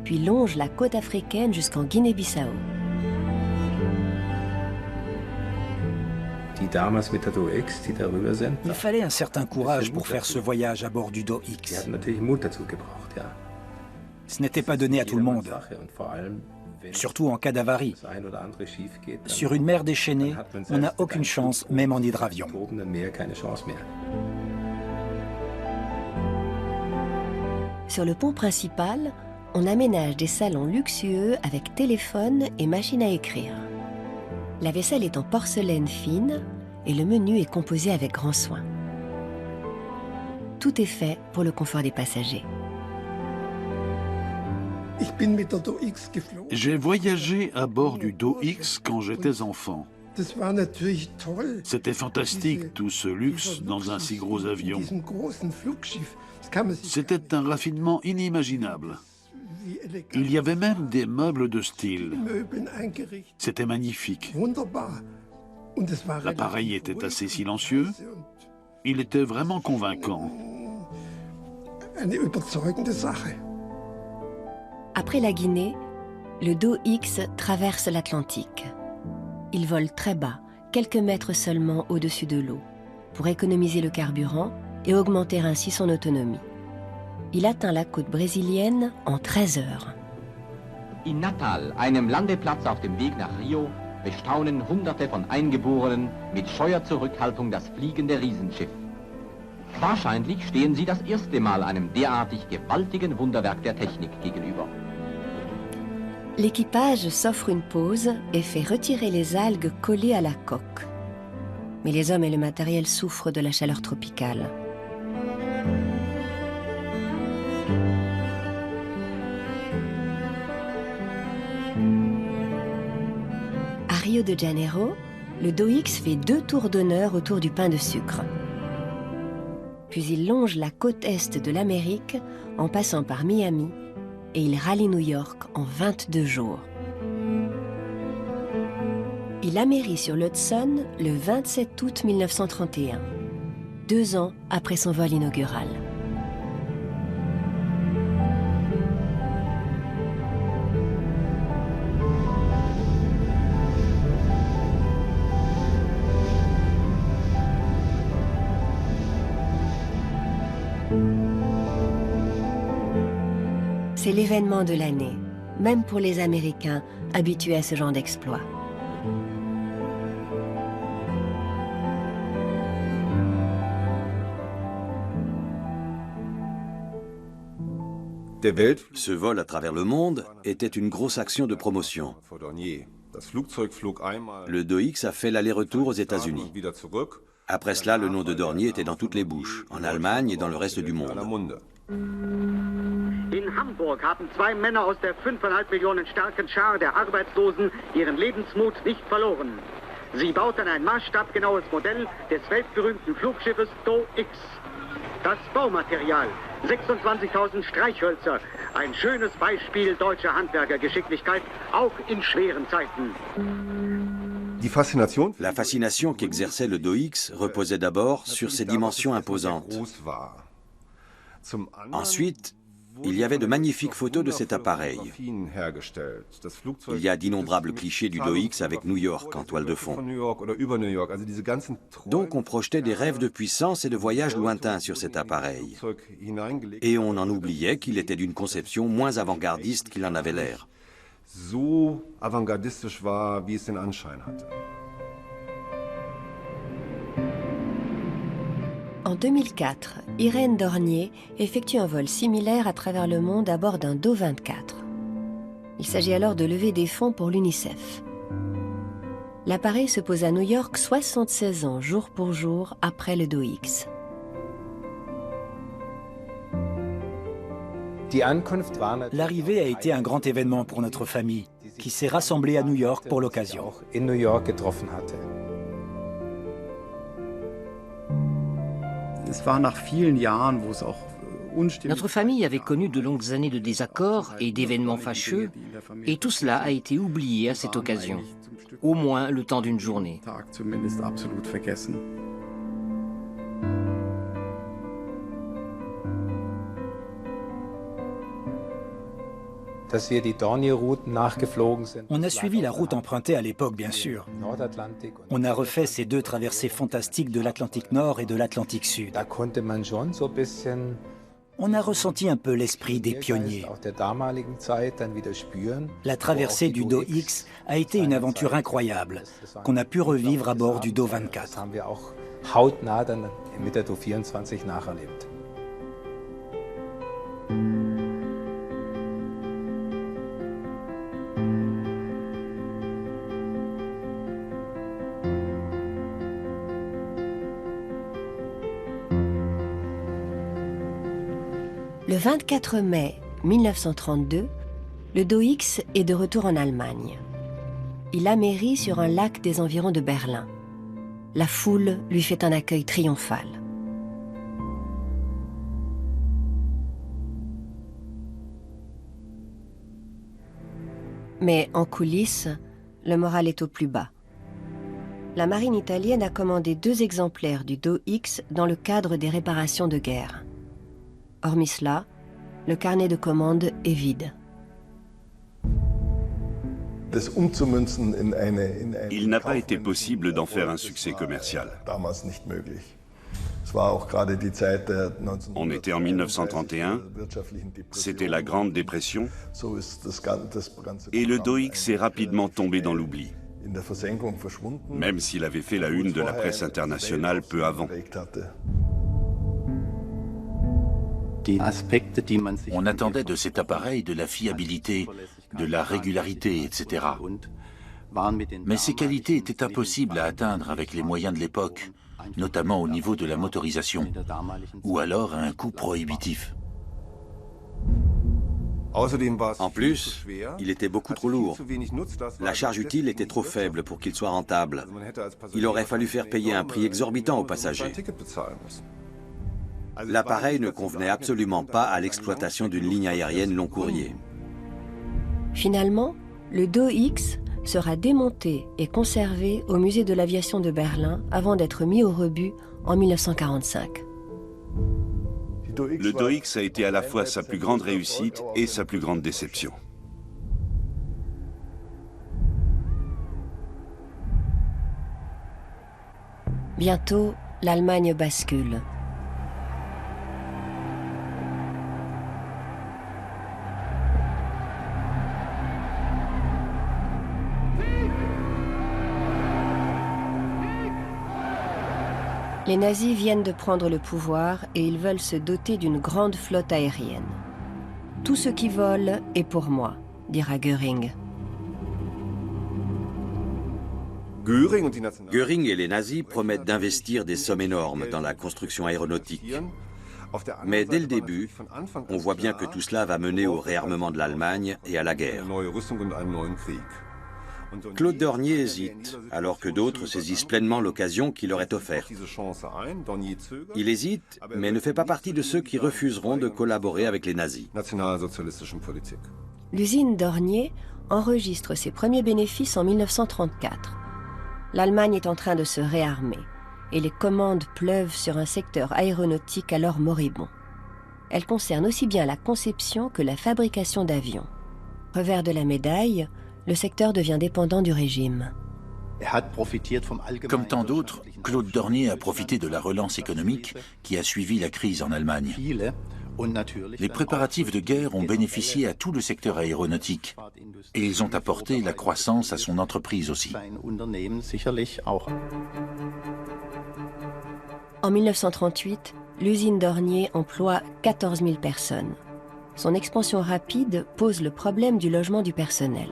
puis longe la côte africaine jusqu'en Guinée-Bissau. Il fallait un certain courage pour faire ce voyage à bord du DOX. Ce n'était pas donné à tout le monde, surtout en cas d'avarie. Sur une mer déchaînée, on n'a aucune chance, même en hydravion. Sur le pont principal, on aménage des salons luxueux avec téléphone et machine à écrire. La vaisselle est en porcelaine fine et le menu est composé avec grand soin. Tout est fait pour le confort des passagers. J'ai voyagé à bord du DOX quand j'étais enfant. C'était fantastique, tout ce luxe dans un si gros avion. C'était un raffinement inimaginable. Il y avait même des meubles de style. C'était magnifique. L'appareil était assez silencieux. Il était vraiment convaincant. Après la Guinée, le DOX traverse l'Atlantique. Il vole très bas, quelques mètres seulement au-dessus de l'eau, pour économiser le carburant et augmenter ainsi son autonomie. Il atteint la côte brésilienne en 13 heures. In Natal, einem Landeplatz auf dem Weg nach Rio, bestaunen Hunderte von Eingeborenen mit scheuer Zurückhaltung das fliegende Riesenschiff. Wahrscheinlich stehen sie das erste Mal einem derartig gewaltigen Wunderwerk der Technik gegenüber. L'équipage s'offre une pause et fait retirer les algues collées à la coque. Mais les hommes et le matériel souffrent de la chaleur tropicale. À Rio de Janeiro, le DOX fait 2 tours d'honneur autour du pain de sucre. Puis il longe la côte est de l'Amérique en passant par Miami et il rallie New York en 22 jours. Il amérit sur l'Hudson le 27 août 1931, 2 ans après son vol inaugural. C'est l'événement de l'année, même pour les Américains habitués à ce genre d'exploit. Ce vol à travers le monde était une grosse action de promotion. Le DOX a fait l'aller-retour aux États-Unis. Après cela, le nom de Dornier était dans toutes les bouches, en Allemagne et dans le reste du monde. In Hamburg haben 2 Männer aus der 5,5 Millionen starken Schar der Arbeitslosen ihren Lebensmut nicht verloren. Sie bauten ein maßstabgenaues Modell des weltberühmten Flugschiffes DO-X. Das Baumaterial, 26.000 Streichhölzer, ein schönes Beispiel deutscher Handwerkergeschicklichkeit, auch in schweren Zeiten. La fascination qu'exerçait le DO-X reposait d'abord sur ses dimensions imposantes. Ensuite, il y avait de magnifiques photos de cet appareil. Il y a d'innombrables clichés du DO-X avec New York en toile de fond. Donc on projetait des rêves de puissance et de voyages lointains sur cet appareil. Et on en oubliait qu'il était d'une conception moins avant-gardiste qu'il en avait l'air. En 2004, Irène Dornier effectue un vol similaire à travers le monde à bord d'un Do-24. Il s'agit alors de lever des fonds pour l'UNICEF. L'appareil se pose à New York 76 ans, jour pour jour, après le DO-X. L'arrivée a été un grand événement pour notre famille, qui s'est rassemblée à New York pour l'occasion. Notre famille avait connu de longues années de désaccords et d'événements fâcheux, et tout cela a été oublié à cette occasion, au moins le temps d'une journée. On a suivi la route empruntée à l'époque, bien sûr. On a refait ces deux traversées fantastiques de l'Atlantique Nord et de l'Atlantique Sud. On a ressenti un peu l'esprit des pionniers. La traversée du DO-X a été une aventure incroyable, qu'on a pu revivre à bord du Do-24. Le 24 mai 1932, le DO-X est de retour en Allemagne. Il amérit sur un lac des environs de Berlin. La foule lui fait un accueil triomphal. Mais en coulisses, le moral est au plus bas. La marine italienne a commandé 2 exemplaires du DO-X dans le cadre des réparations de guerre. Hormis cela, le carnet de commande est vide. Il n'a pas été possible d'en faire un succès commercial. On était en 1931, c'était la Grande Dépression, et le DO-X est rapidement tombé dans l'oubli, même s'il avait fait la une de la presse internationale peu avant. On attendait de cet appareil de la fiabilité, de la régularité, etc. Mais ces qualités étaient impossibles à atteindre avec les moyens de l'époque, notamment au niveau de la motorisation, ou alors à un coût prohibitif. En plus, il était beaucoup trop lourd. La charge utile était trop faible pour qu'il soit rentable. Il aurait fallu faire payer un prix exorbitant aux passagers. L'appareil ne convenait absolument pas à l'exploitation d'une ligne aérienne long courrier. Finalement, le DO-X sera démonté et conservé au musée de l'aviation de Berlin avant d'être mis au rebut en 1945. Le DO-X a été à la fois sa plus grande réussite et sa plus grande déception. Bientôt, l'Allemagne bascule. Les nazis viennent de prendre le pouvoir et ils veulent se doter d'une grande flotte aérienne. Tout ce qui vole est pour moi, dira Göring. Göring et les nazis promettent d'investir des sommes énormes dans la construction aéronautique. Mais dès le début, on voit bien que tout cela va mener au réarmement de l'Allemagne et à la guerre. Claude Dornier hésite, alors que d'autres saisissent pleinement l'occasion qui leur est offerte. Il hésite, mais ne fait pas partie de ceux qui refuseront de collaborer avec les nazis. L'usine Dornier enregistre ses premiers bénéfices en 1934. L'Allemagne est en train de se réarmer et les commandes pleuvent sur un secteur aéronautique alors moribond. Elles concernent aussi bien la conception que la fabrication d'avions. Revers de la médaille, le secteur devient dépendant du régime. Comme tant d'autres, Claude Dornier a profité de la relance économique qui a suivi la crise en Allemagne. Les préparatifs de guerre ont bénéficié à tout le secteur aéronautique et ils ont apporté la croissance à son entreprise aussi. En 1938, l'usine Dornier emploie 14 000 personnes. Son expansion rapide pose le problème du logement du personnel.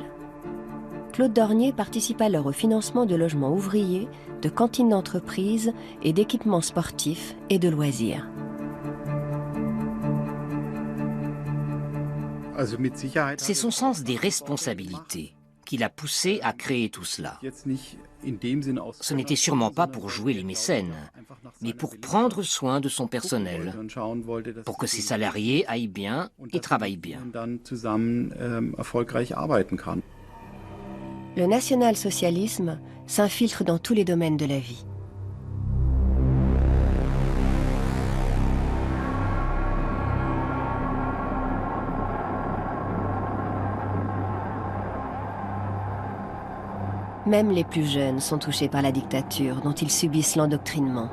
Claude Dornier participe alors au financement de logements ouvriers, de cantines d'entreprise et d'équipements sportifs et de loisirs. C'est son sens des responsabilités qui l'a poussé à créer tout cela. Ce n'était sûrement pas pour jouer les mécènes, mais pour prendre soin de son personnel, pour que ses salariés aillent bien et travaillent bien. Le national-socialisme s'infiltre dans tous les domaines de la vie. Même les plus jeunes sont touchés par la dictature dont ils subissent l'endoctrinement.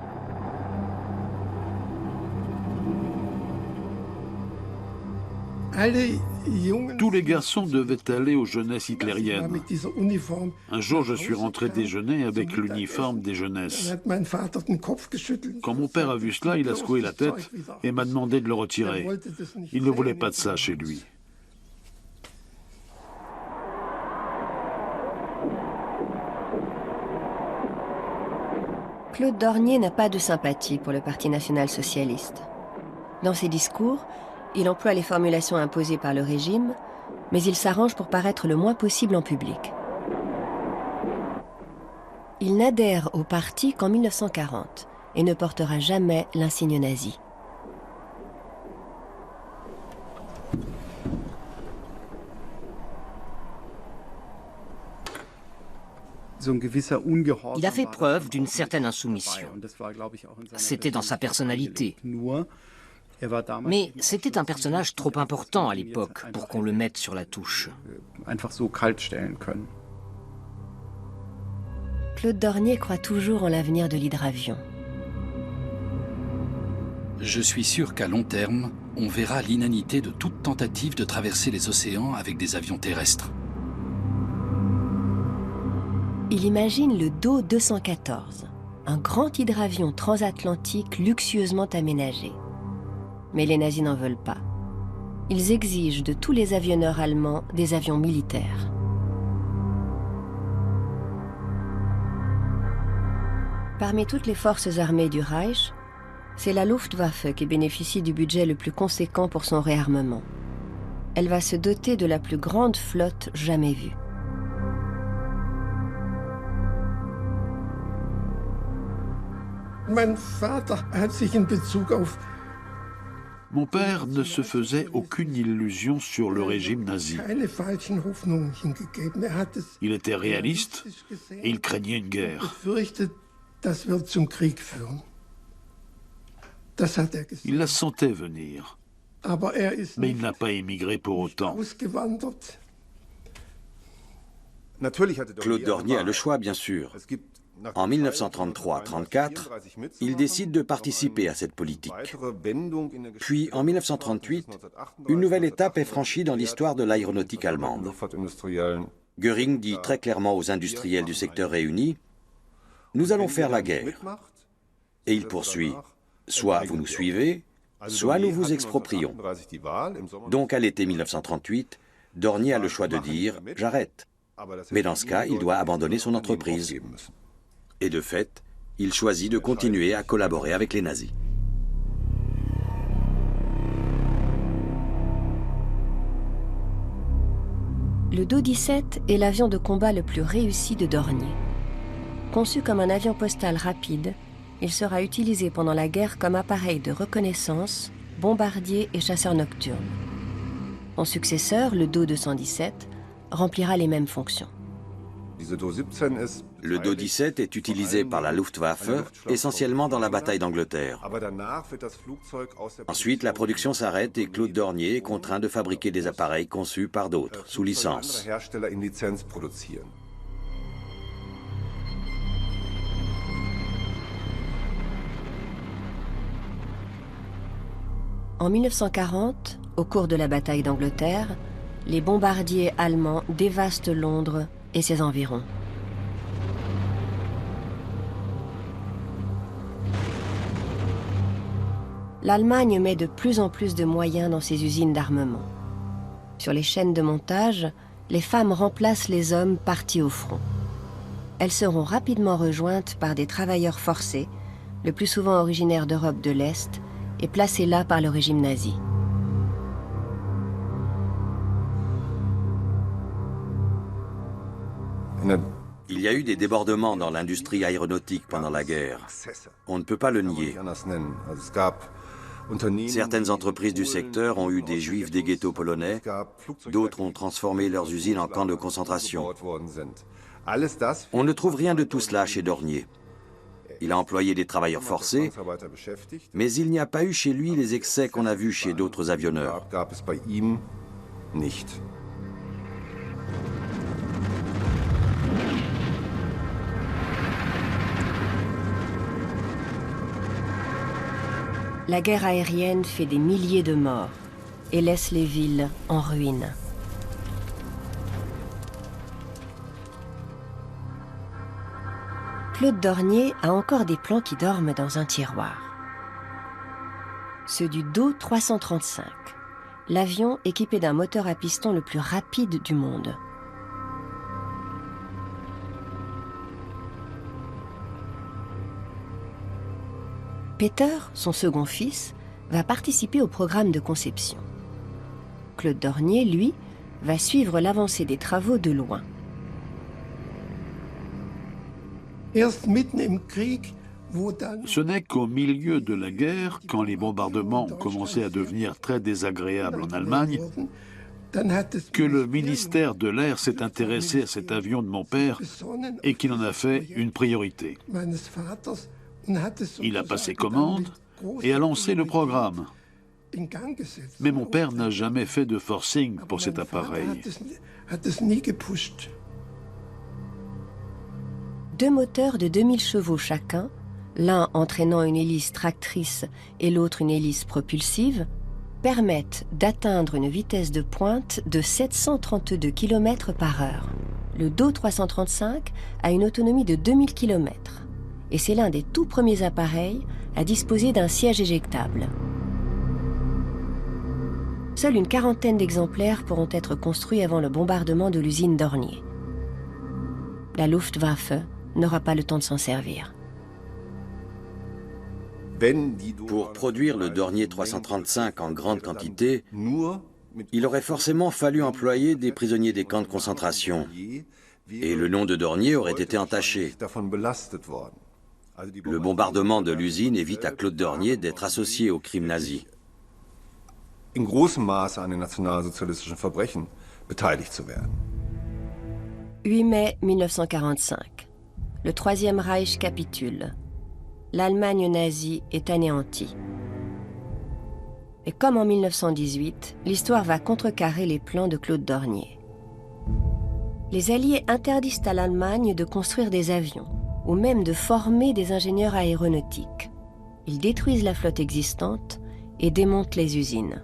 Tous les garçons devaient aller aux jeunesses hitlériennes. Un jour, je suis rentré déjeuner avec l'uniforme des jeunesses. Quand mon père a vu cela, il a secoué la tête et m'a demandé de le retirer. Il ne voulait pas de ça chez lui. Claude Dornier n'a pas de sympathie pour le Parti national-socialiste. Dans ses discours, il emploie les formulations imposées par le régime, mais il s'arrange pour paraître le moins possible en public. Il n'adhère au parti qu'en 1940 et ne portera jamais l'insigne nazi. Il a fait preuve d'une certaine insoumission. C'était dans sa personnalité. Mais c'était un personnage trop important à l'époque pour qu'on le mette sur la touche. Claude Dornier croit toujours en l'avenir de l'hydravion. Je suis sûr qu'à long terme, on verra l'inanité de toute tentative de traverser les océans avec des avions terrestres. Il imagine le Do 214, un grand hydravion transatlantique luxueusement aménagé. Mais les nazis n'en veulent pas. Ils exigent de tous les avionneurs allemands des avions militaires. Parmi toutes les forces armées du Reich, c'est la Luftwaffe qui bénéficie du budget le plus conséquent pour son réarmement. Elle va se doter de la plus grande flotte jamais vue. Mon père ne se faisait aucune illusion sur le régime nazi. Il était réaliste et il craignait une guerre. Il la sentait venir, mais il n'a pas émigré pour autant. Claude Dornier a le choix, bien sûr. En 1933-34, il décide de participer à cette politique. Puis, en 1938, une nouvelle étape est franchie dans l'histoire de l'aéronautique allemande. Göring dit très clairement aux industriels du secteur réuni « Nous allons faire la guerre ». Et il poursuit « Soit vous nous suivez, soit nous vous exproprions ». Donc, à l'été 1938, Dornier a le choix de dire « J'arrête ». Mais dans ce cas, il doit abandonner son entreprise. Et de fait, il choisit de continuer à collaborer avec les nazis. Le Do-17 est l'avion de combat le plus réussi de Dornier. Conçu comme un avion postal rapide, il sera utilisé pendant la guerre comme appareil de reconnaissance, bombardier et chasseur nocturne. Son successeur, le Do-217, remplira les mêmes fonctions. Le Do-17 est utilisé par la Luftwaffe essentiellement dans la bataille d'Angleterre. Ensuite, la production s'arrête et Claude Dornier est contraint de fabriquer des appareils conçus par d'autres, sous licence. En 1940, au cours de la bataille d'Angleterre, les bombardiers allemands dévastent Londres et ses environs. L'Allemagne met de plus en plus de moyens dans ses usines d'armement. Sur les chaînes de montage, les femmes remplacent les hommes partis au front. Elles seront rapidement rejointes par des travailleurs forcés, le plus souvent originaires d'Europe de l'Est, et placés là par le régime nazi. Il y a eu des débordements dans l'industrie aéronautique pendant la guerre. On ne peut pas le nier. Certaines entreprises du secteur ont eu des juifs des ghettos polonais, d'autres ont transformé leurs usines en camps de concentration. On ne trouve rien de tout cela chez Dornier. Il a employé des travailleurs forcés, mais il n'y a pas eu chez lui les excès qu'on a vus chez d'autres avionneurs. La guerre aérienne fait des milliers de morts et laisse les villes en ruine. Claude Dornier a encore des plans qui dorment dans un tiroir. Ceux du Do-335, l'avion équipé d'un moteur à piston le plus rapide du monde. Peter, son second fils, va participer au programme de conception. Claude Dornier, lui, va suivre l'avancée des travaux de loin. Ce n'est qu'au milieu de la guerre, quand les bombardements ont commencé à devenir très désagréables en Allemagne, que le ministère de l'Air s'est intéressé à cet avion de mon père et qu'il en a fait une priorité. Il a passé commande et a lancé le programme. Mais mon père n'a jamais fait de forcing pour cet appareil. Deux moteurs de 2000 chevaux chacun, l'un entraînant une hélice tractrice et l'autre une hélice propulsive, permettent d'atteindre une vitesse de pointe de 732 km/h. Le Do-335 a une autonomie de 2000 km. Et c'est l'un des tout premiers appareils à disposer d'un siège éjectable. Seule une quarantaine d'exemplaires pourront être construits avant le bombardement de l'usine Dornier. La Luftwaffe n'aura pas le temps de s'en servir. Pour produire le Dornier 335 en grande quantité, il aurait forcément fallu employer des prisonniers des camps de concentration. Et le nom de Dornier aurait été entaché. Le bombardement de l'usine évite à Claude Dornier d'être associé aux crimes nazis. 8 mai 1945. Le Troisième Reich capitule. L'Allemagne nazie est anéantie. Et comme en 1918, l'histoire va contrecarrer les plans de Claude Dornier. Les Alliés interdisent à l'Allemagne de construire des avions, ou même de former des ingénieurs aéronautiques. Ils détruisent la flotte existante et démontent les usines.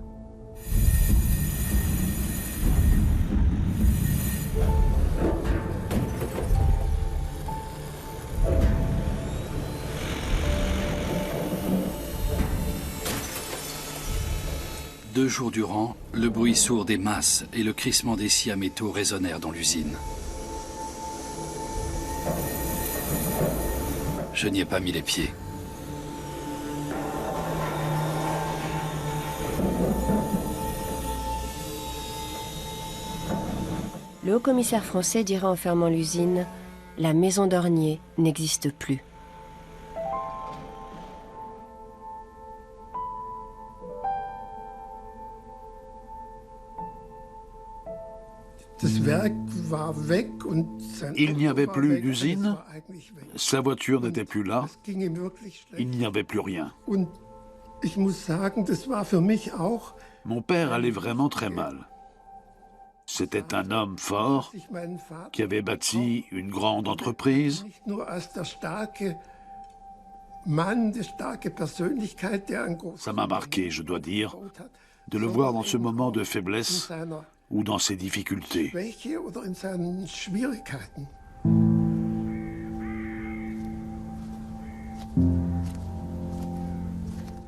Deux jours durant, le bruit sourd des masses et le crissement des scies à métaux résonnèrent dans l'usine. Je n'y ai pas mis les pieds. le haut-commissaire français dira en fermant l'usine « La maison Dornier n'existe plus ». Il n'y avait plus d'usine, sa voiture n'était plus là, il n'y avait plus rien. Mon père allait vraiment très mal. C'était un homme fort qui avait bâti une grande entreprise. Ça m'a marqué, je dois dire, de le voir dans ce moment de faiblesse ou dans ses difficultés.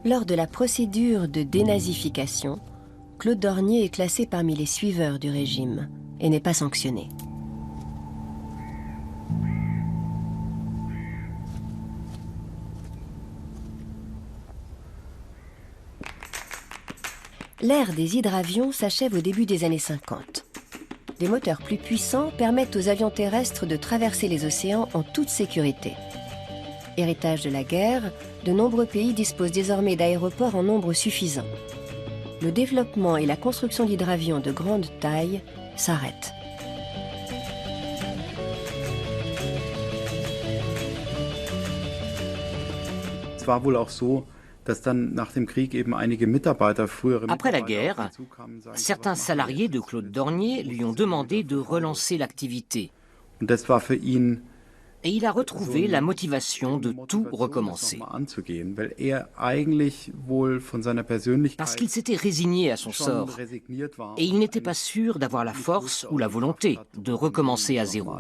Lors de la procédure de dénazification, Claude Dornier est classé parmi les suiveurs du régime et n'est pas sanctionné. L'ère des hydravions s'achève au début des années 50. Des moteurs plus puissants permettent aux avions terrestres de traverser les océans en toute sécurité. Héritage de la guerre, de nombreux pays disposent désormais d'aéroports en nombre suffisant. Le développement et la construction d'hydravions de grande taille s'arrêtent. Après la guerre, certains salariés de Claude Dornier lui ont demandé de relancer l'activité. Et il a retrouvé la motivation de tout recommencer. Parce qu'il s'était résigné à son sort. Et il n'était pas sûr d'avoir la force ou la volonté de recommencer à zéro.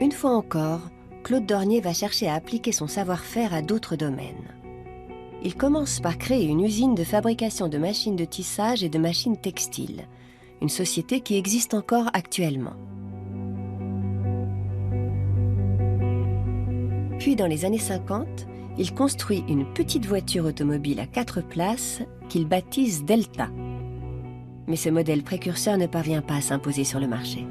Une fois encore, Claude Dornier va chercher à appliquer son savoir-faire à d'autres domaines. Il commence par créer une usine de fabrication de machines de tissage et de machines textiles, une société qui existe encore actuellement. Puis dans les années 50, il construit une petite voiture automobile à 4 places qu'il baptise Delta. Mais ce modèle précurseur ne parvient pas à s'imposer sur le marché.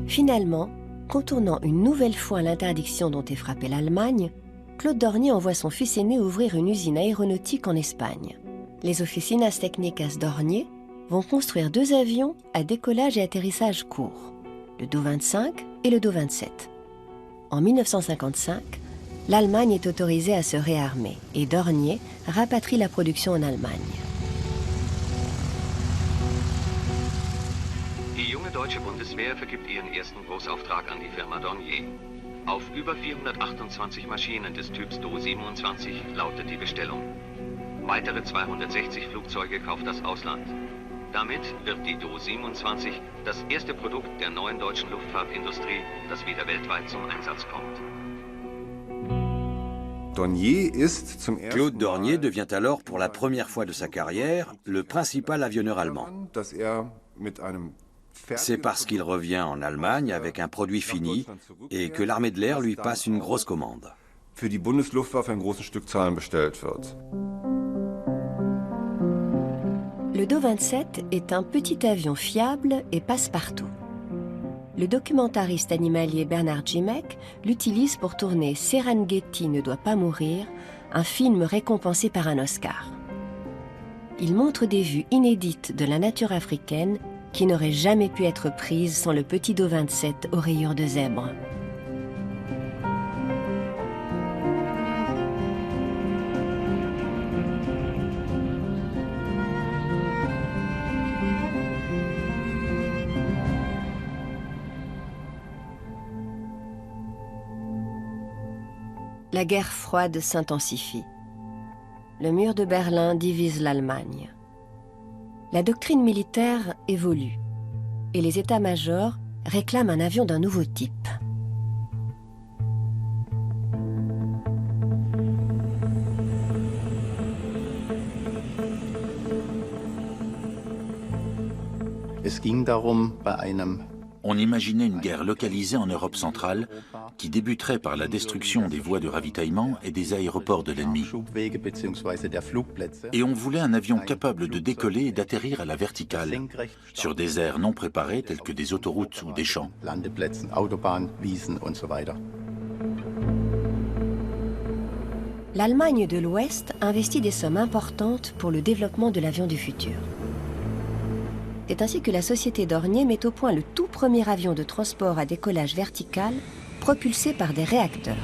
Finalement, contournant une nouvelle fois l'interdiction dont est frappée l'Allemagne, Claude Dornier envoie son fils aîné ouvrir une usine aéronautique en Espagne. Les Oficinas Técnicas Dornier vont construire 2 avions à décollage et atterrissage court, le Do-25 et le Do-27. En 1955, l'Allemagne est autorisée à se réarmer et Dornier rapatrie la production en Allemagne. Die junge deutsche Bundeswehr vergibt ihren ersten Großauftrag an die Firma Dornier. Auf über 428 Maschinen des Typs Do-27 lautet die Bestellung. Weitere 260 Flugzeuge kauft das Ausland. Damit wird die Do-27 das erste Produkt der neuen deutschen Luftfahrtindustrie, das wieder weltweit zum Einsatz kommt. Claude Dornier devient alors, pour la première fois de sa carrière, le principal avionneur allemand. C'est parce qu'il revient en Allemagne avec un produit fini et que l'armée de l'air lui passe une grosse commande. Le Do-27 est un petit avion fiable et passe-partout. Le documentariste animalier Bernard Jimek l'utilise pour tourner Serengeti ne doit pas mourir, un film récompensé par un Oscar. Il montre des vues inédites de la nature africaine qui n'auraient jamais pu être prises sans le petit Do-27 aux rayures de zèbre. La guerre froide s'intensifie. Le mur de Berlin divise l'Allemagne. La doctrine militaire évolue et les états-majors réclament un avion d'un nouveau type. On imaginait une guerre localisée en Europe centrale qui débuterait par la destruction des voies de ravitaillement et des aéroports de l'ennemi. Et on voulait un avion capable de décoller et d'atterrir à la verticale, sur des aires non préparées telles que des autoroutes ou des champs. L'Allemagne de l'Ouest investit des sommes importantes pour le développement de l'avion du futur. C'est ainsi que la société Dornier met au point le tout premier avion de transport à décollage vertical propulsé par des réacteurs.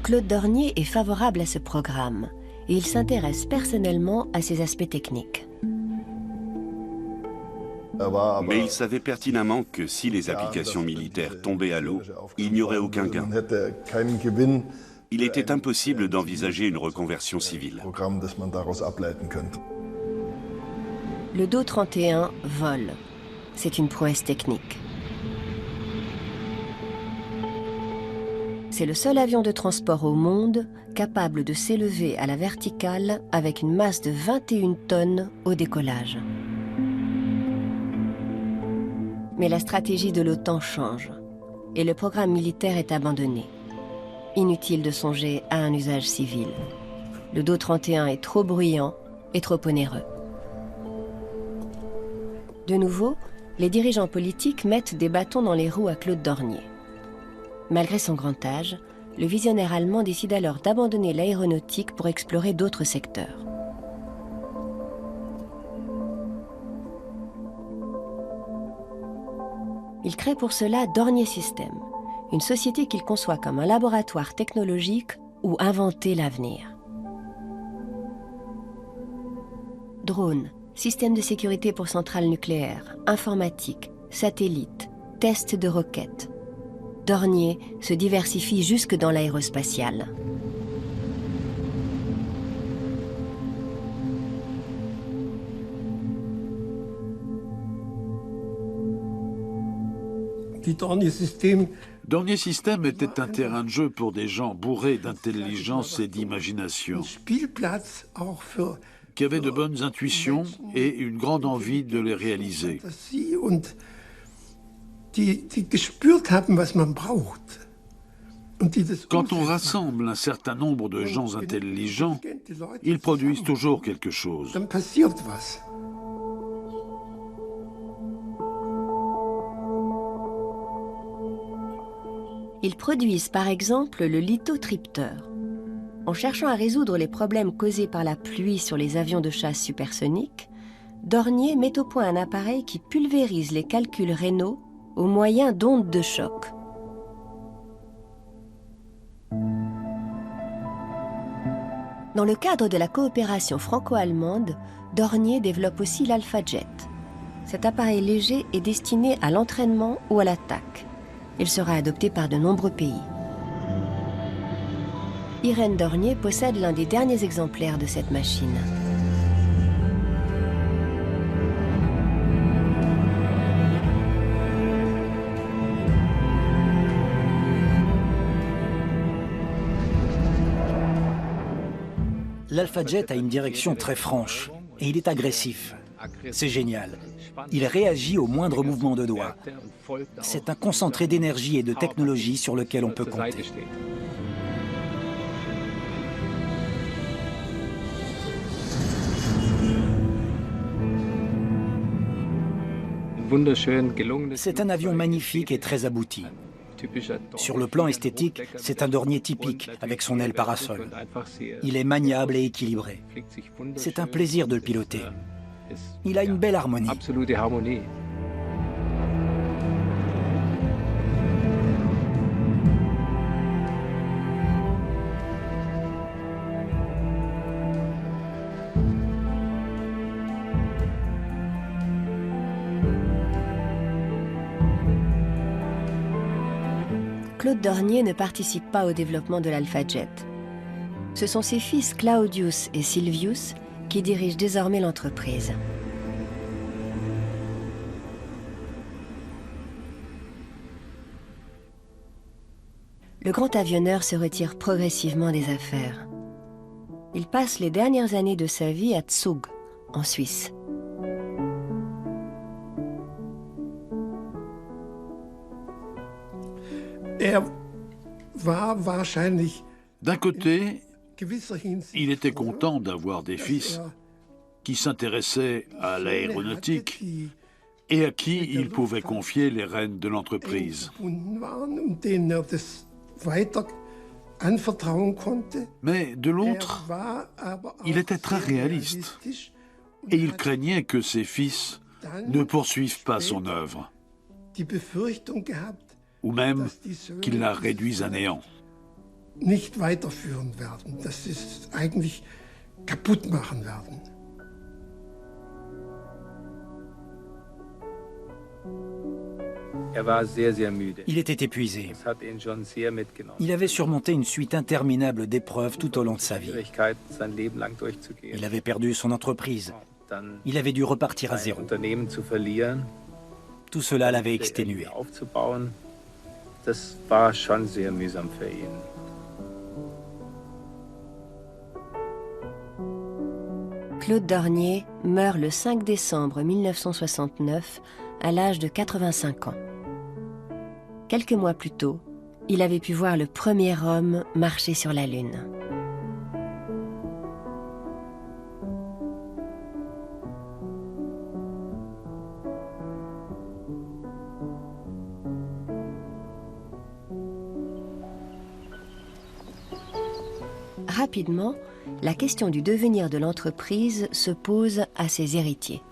Claude Dornier est favorable à ce programme et il s'intéresse personnellement à ses aspects techniques. Mais il savait pertinemment que si les applications militaires tombaient à l'eau, il n'y aurait aucun gain. Il était impossible d'envisager une reconversion civile. Le Do 31 vole. C'est une prouesse technique. C'est le seul avion de transport au monde capable de s'élever à la verticale avec une masse de 21 tonnes au décollage. Mais la stratégie de l'OTAN change et le programme militaire est abandonné. Inutile de songer à un usage civil. Le Do 31 est trop bruyant et trop onéreux. De nouveau, les dirigeants politiques mettent des bâtons dans les roues à Claude Dornier. Malgré son grand âge, le visionnaire allemand décide alors d'abandonner l'aéronautique pour explorer d'autres secteurs. Il crée pour cela Dornier Systems, une société qu'il conçoit comme un laboratoire technologique où inventer l'avenir. Drones, systèmes de sécurité pour centrales nucléaires, informatique, satellites, tests de roquettes. Dornier se diversifie jusque dans l'aérospatial. Dornier Systems était un terrain de jeu pour des gens bourrés d'intelligence et d'imagination, qui avaient de bonnes intuitions et une grande envie de les réaliser. Quand on rassemble un certain nombre de gens intelligents, ils produisent toujours quelque chose. Ils produisent par exemple le lithotripteur. En cherchant à résoudre les problèmes causés par la pluie sur les avions de chasse supersoniques, Dornier met au point un appareil qui pulvérise les calculs rénaux au moyen d'ondes de choc. Dans le cadre de la coopération franco-allemande, Dornier développe aussi l'Alpha Jet. Cet appareil léger est destiné à l'entraînement ou à l'attaque. Il sera adopté par de nombreux pays. Irène Dornier possède l'un des derniers exemplaires de cette machine. L'Alpha Jet a une direction très franche et il est agressif. C'est génial. Il réagit au moindre mouvement de doigt. C'est un concentré d'énergie et de technologie sur lequel on peut compter. C'est un avion magnifique et très abouti. Sur le plan esthétique, c'est un Dornier typique, avec son aile parasol. Il est maniable et équilibré. C'est un plaisir de le piloter. Il a une belle harmonie. Claude Dornier ne participe pas au développement de l'Alpha Jet. Ce sont ses fils Claudius et Silvius qui dirigent désormais l'entreprise. Le grand avionneur se retire progressivement des affaires. Il passe les dernières années de sa vie à Zug, en Suisse. D'un côté, il était content d'avoir des fils qui s'intéressaient à l'aéronautique et à qui il pouvait confier les rênes de l'entreprise. Mais de l'autre, il était très réaliste et il craignait que ses fils ne poursuivent pas son œuvre, ou même qu'ils la réduisent à néant. Nicht weiterführen werden, dass sie es eigentlich kaputt machen werden. Il était épuisé. Il avait surmonté une suite interminable d'épreuves tout au long de sa vie. Il avait perdu son entreprise. Il avait dû repartir à zéro. Tout cela l'avait exténué. Claude Dornier meurt le 5 décembre 1969 à l'âge de 85 ans. Quelques mois plus tôt, il avait pu voir le premier homme marcher sur la Lune. Rapidement, la question du devenir de l'entreprise se pose à ses héritiers.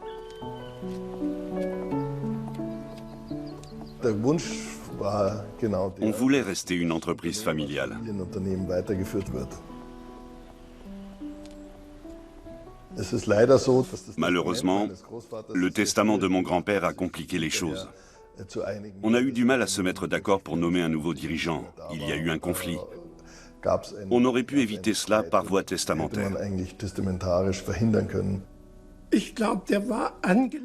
On voulait rester une entreprise familiale. Malheureusement, le testament de mon grand-père a compliqué les choses. On a eu du mal à se mettre d'accord pour nommer un nouveau dirigeant. Il y a eu un conflit. On aurait pu éviter cela par voie testamentaire.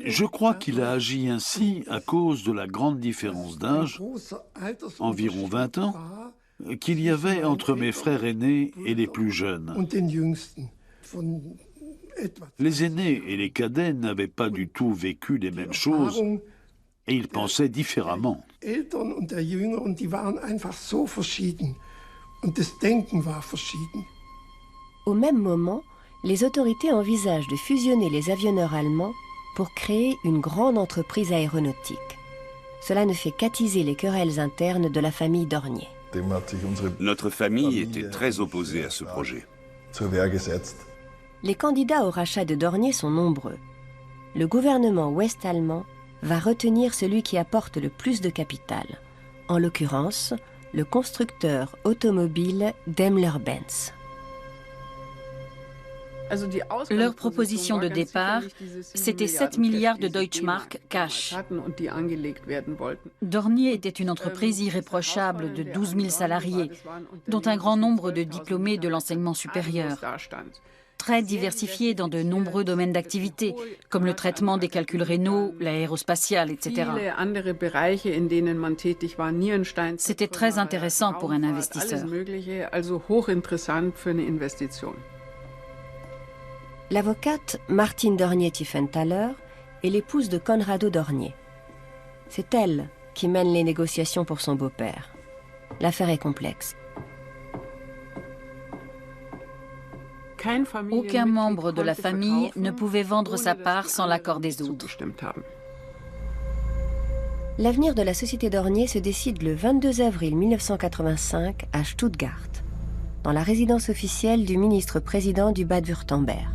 Je crois qu'il a agi ainsi à cause de la grande différence d'âge, environ 20 ans, qu'il y avait entre mes frères aînés et les plus jeunes. Les aînés et les cadets n'avaient pas du tout vécu les mêmes choses et ils pensaient différemment. Au même moment, les autorités envisagent de fusionner les avionneurs allemands pour créer une grande entreprise aéronautique. Cela ne fait qu'attiser les querelles internes de la famille Dornier. Notre famille était très opposée à ce projet. Les candidats au rachat de Dornier sont nombreux. Le gouvernement ouest-allemand va retenir celui qui apporte le plus de capital, en l'occurrence le constructeur automobile Daimler-Benz. Leur proposition de départ, c'était 7 milliards de Deutschmark cash. Dornier était une entreprise irréprochable de 12 000 salariés, dont un grand nombre de diplômés de l'enseignement supérieur. Très diversifiée dans de nombreux domaines d'activité, comme le traitement des calculs rénaux, l'aérospatiale, etc. C'était très intéressant pour un investisseur. L'avocate Martine Dornier-Tiefenthaler est l'épouse de Conrado Dornier. C'est elle qui mène les négociations pour son beau-père. L'affaire est complexe. Aucun membre de la famille ne pouvait vendre sa part sans l'accord des autres. L'avenir de la société Dornier se décide le 22 avril 1985 à Stuttgart, dans la résidence officielle du ministre-président du Bade-Wurtemberg.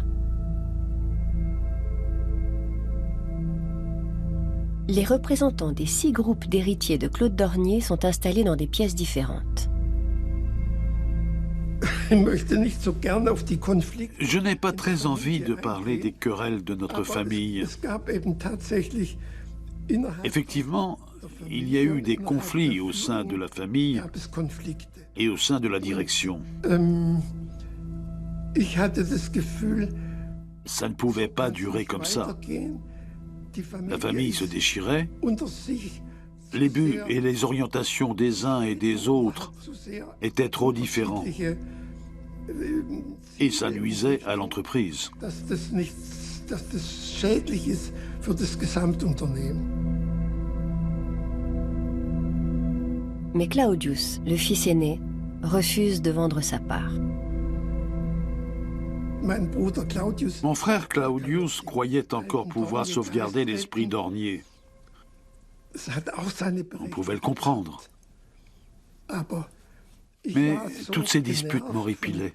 Les représentants des 6 groupes d'héritiers de Claude Dornier sont installés dans des pièces différentes. Je n'ai pas très envie de parler des querelles de notre famille. Effectivement, il y a eu des conflits au sein de la famille et au sein de la direction. Ça ne pouvait pas durer comme ça. La famille se déchirait. Les buts et les orientations des uns et des autres étaient trop différents. Et ça nuisait à l'entreprise. Mais Claudius, le fils aîné, refuse de vendre sa part. Mon frère Claudius croyait encore pouvoir sauvegarder l'esprit d'Ornier. On pouvait le comprendre. Mais toutes ces disputes m'horripilaient.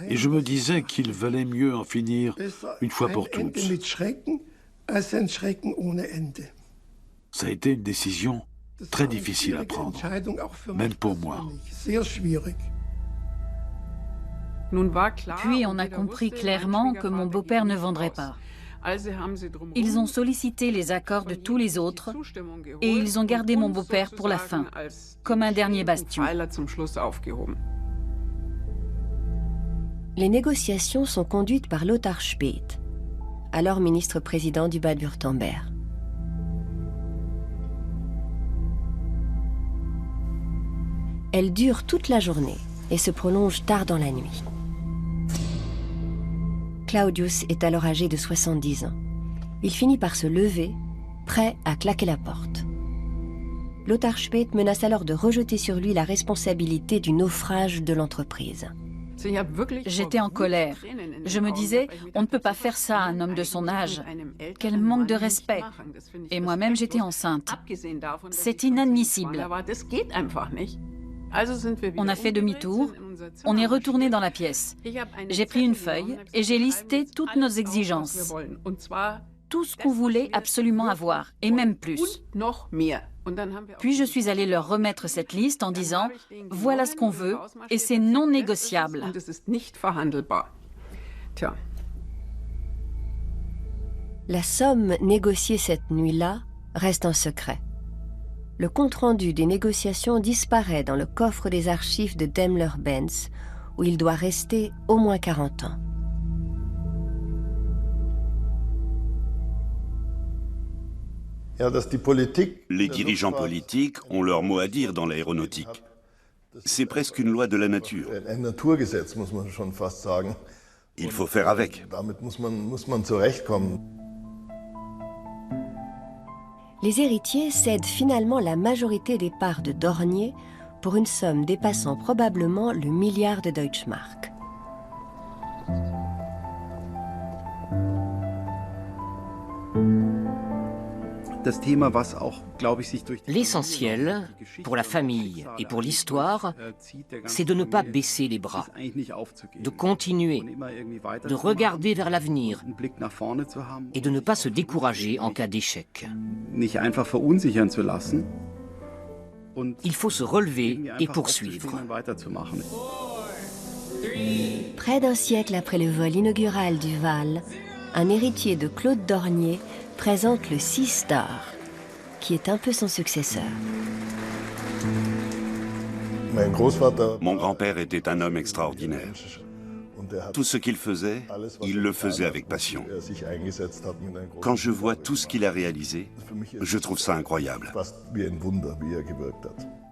Et je me disais qu'il valait mieux en finir une fois pour toutes. Ça a été une décision très difficile à prendre, même pour moi. Puis on a compris clairement que mon beau-père ne vendrait pas. Ils ont sollicité les accords de tous les autres et ils ont gardé mon beau-père pour la fin, comme un dernier bastion. Les négociations sont conduites par Lothar Späth, alors ministre-président du Bade-Wurtemberg. Elles durent toute la journée et se prolongent tard dans la nuit. Claudius est alors âgé de 70 ans. Il finit par se lever, prêt à claquer la porte. Lothar Späth menace alors de rejeter sur lui la responsabilité du naufrage de l'entreprise. J'étais en colère. Je me disais, on ne peut pas faire ça à un homme de son âge. Quel manque de respect. Et moi-même, j'étais enceinte. C'est inadmissible. On a fait demi-tour, on est retourné dans la pièce. J'ai pris une feuille et j'ai listé toutes nos exigences. Tout ce qu'on voulait absolument avoir, et même plus. Puis je suis allée leur remettre cette liste en disant « Voilà ce qu'on veut, et c'est non négociable ». La somme négociée cette nuit-là reste un secret. Le compte-rendu des négociations disparaît dans le coffre des archives de Daimler-Benz, où il doit rester au moins 40 ans. Les dirigeants politiques ont leur mot à dire dans l'aéronautique. C'est presque une loi de la nature. Il faut faire avec. Les héritiers cèdent finalement la majorité des parts de Dornier pour une somme dépassant probablement le milliard de Deutschmark. L'essentiel, pour la famille et pour l'histoire, c'est de ne pas baisser les bras, de continuer, de regarder vers l'avenir et de ne pas se décourager en cas d'échec. Il faut se relever et poursuivre. Près d'un siècle après le vol inaugural du Val, un héritier de Claude Dornier présente le Sea Star, qui est un peu son successeur. Mon grand-père était un homme extraordinaire. Tout ce qu'il faisait, il le faisait avec passion. Quand je vois tout ce qu'il a réalisé, je trouve ça incroyable.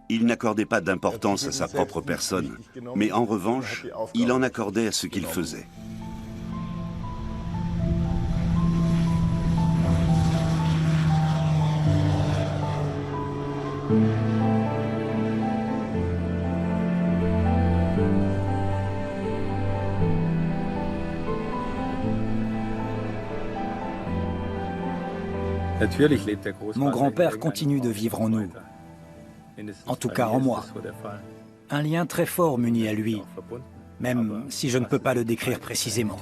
Il n'accordait pas d'importance à sa propre personne, mais en revanche, il en accordait à ce qu'il faisait. Mon grand-père continue de vivre en nous, en tout cas en moi. Un lien très fort m'unit à lui, même si je ne peux pas le décrire précisément.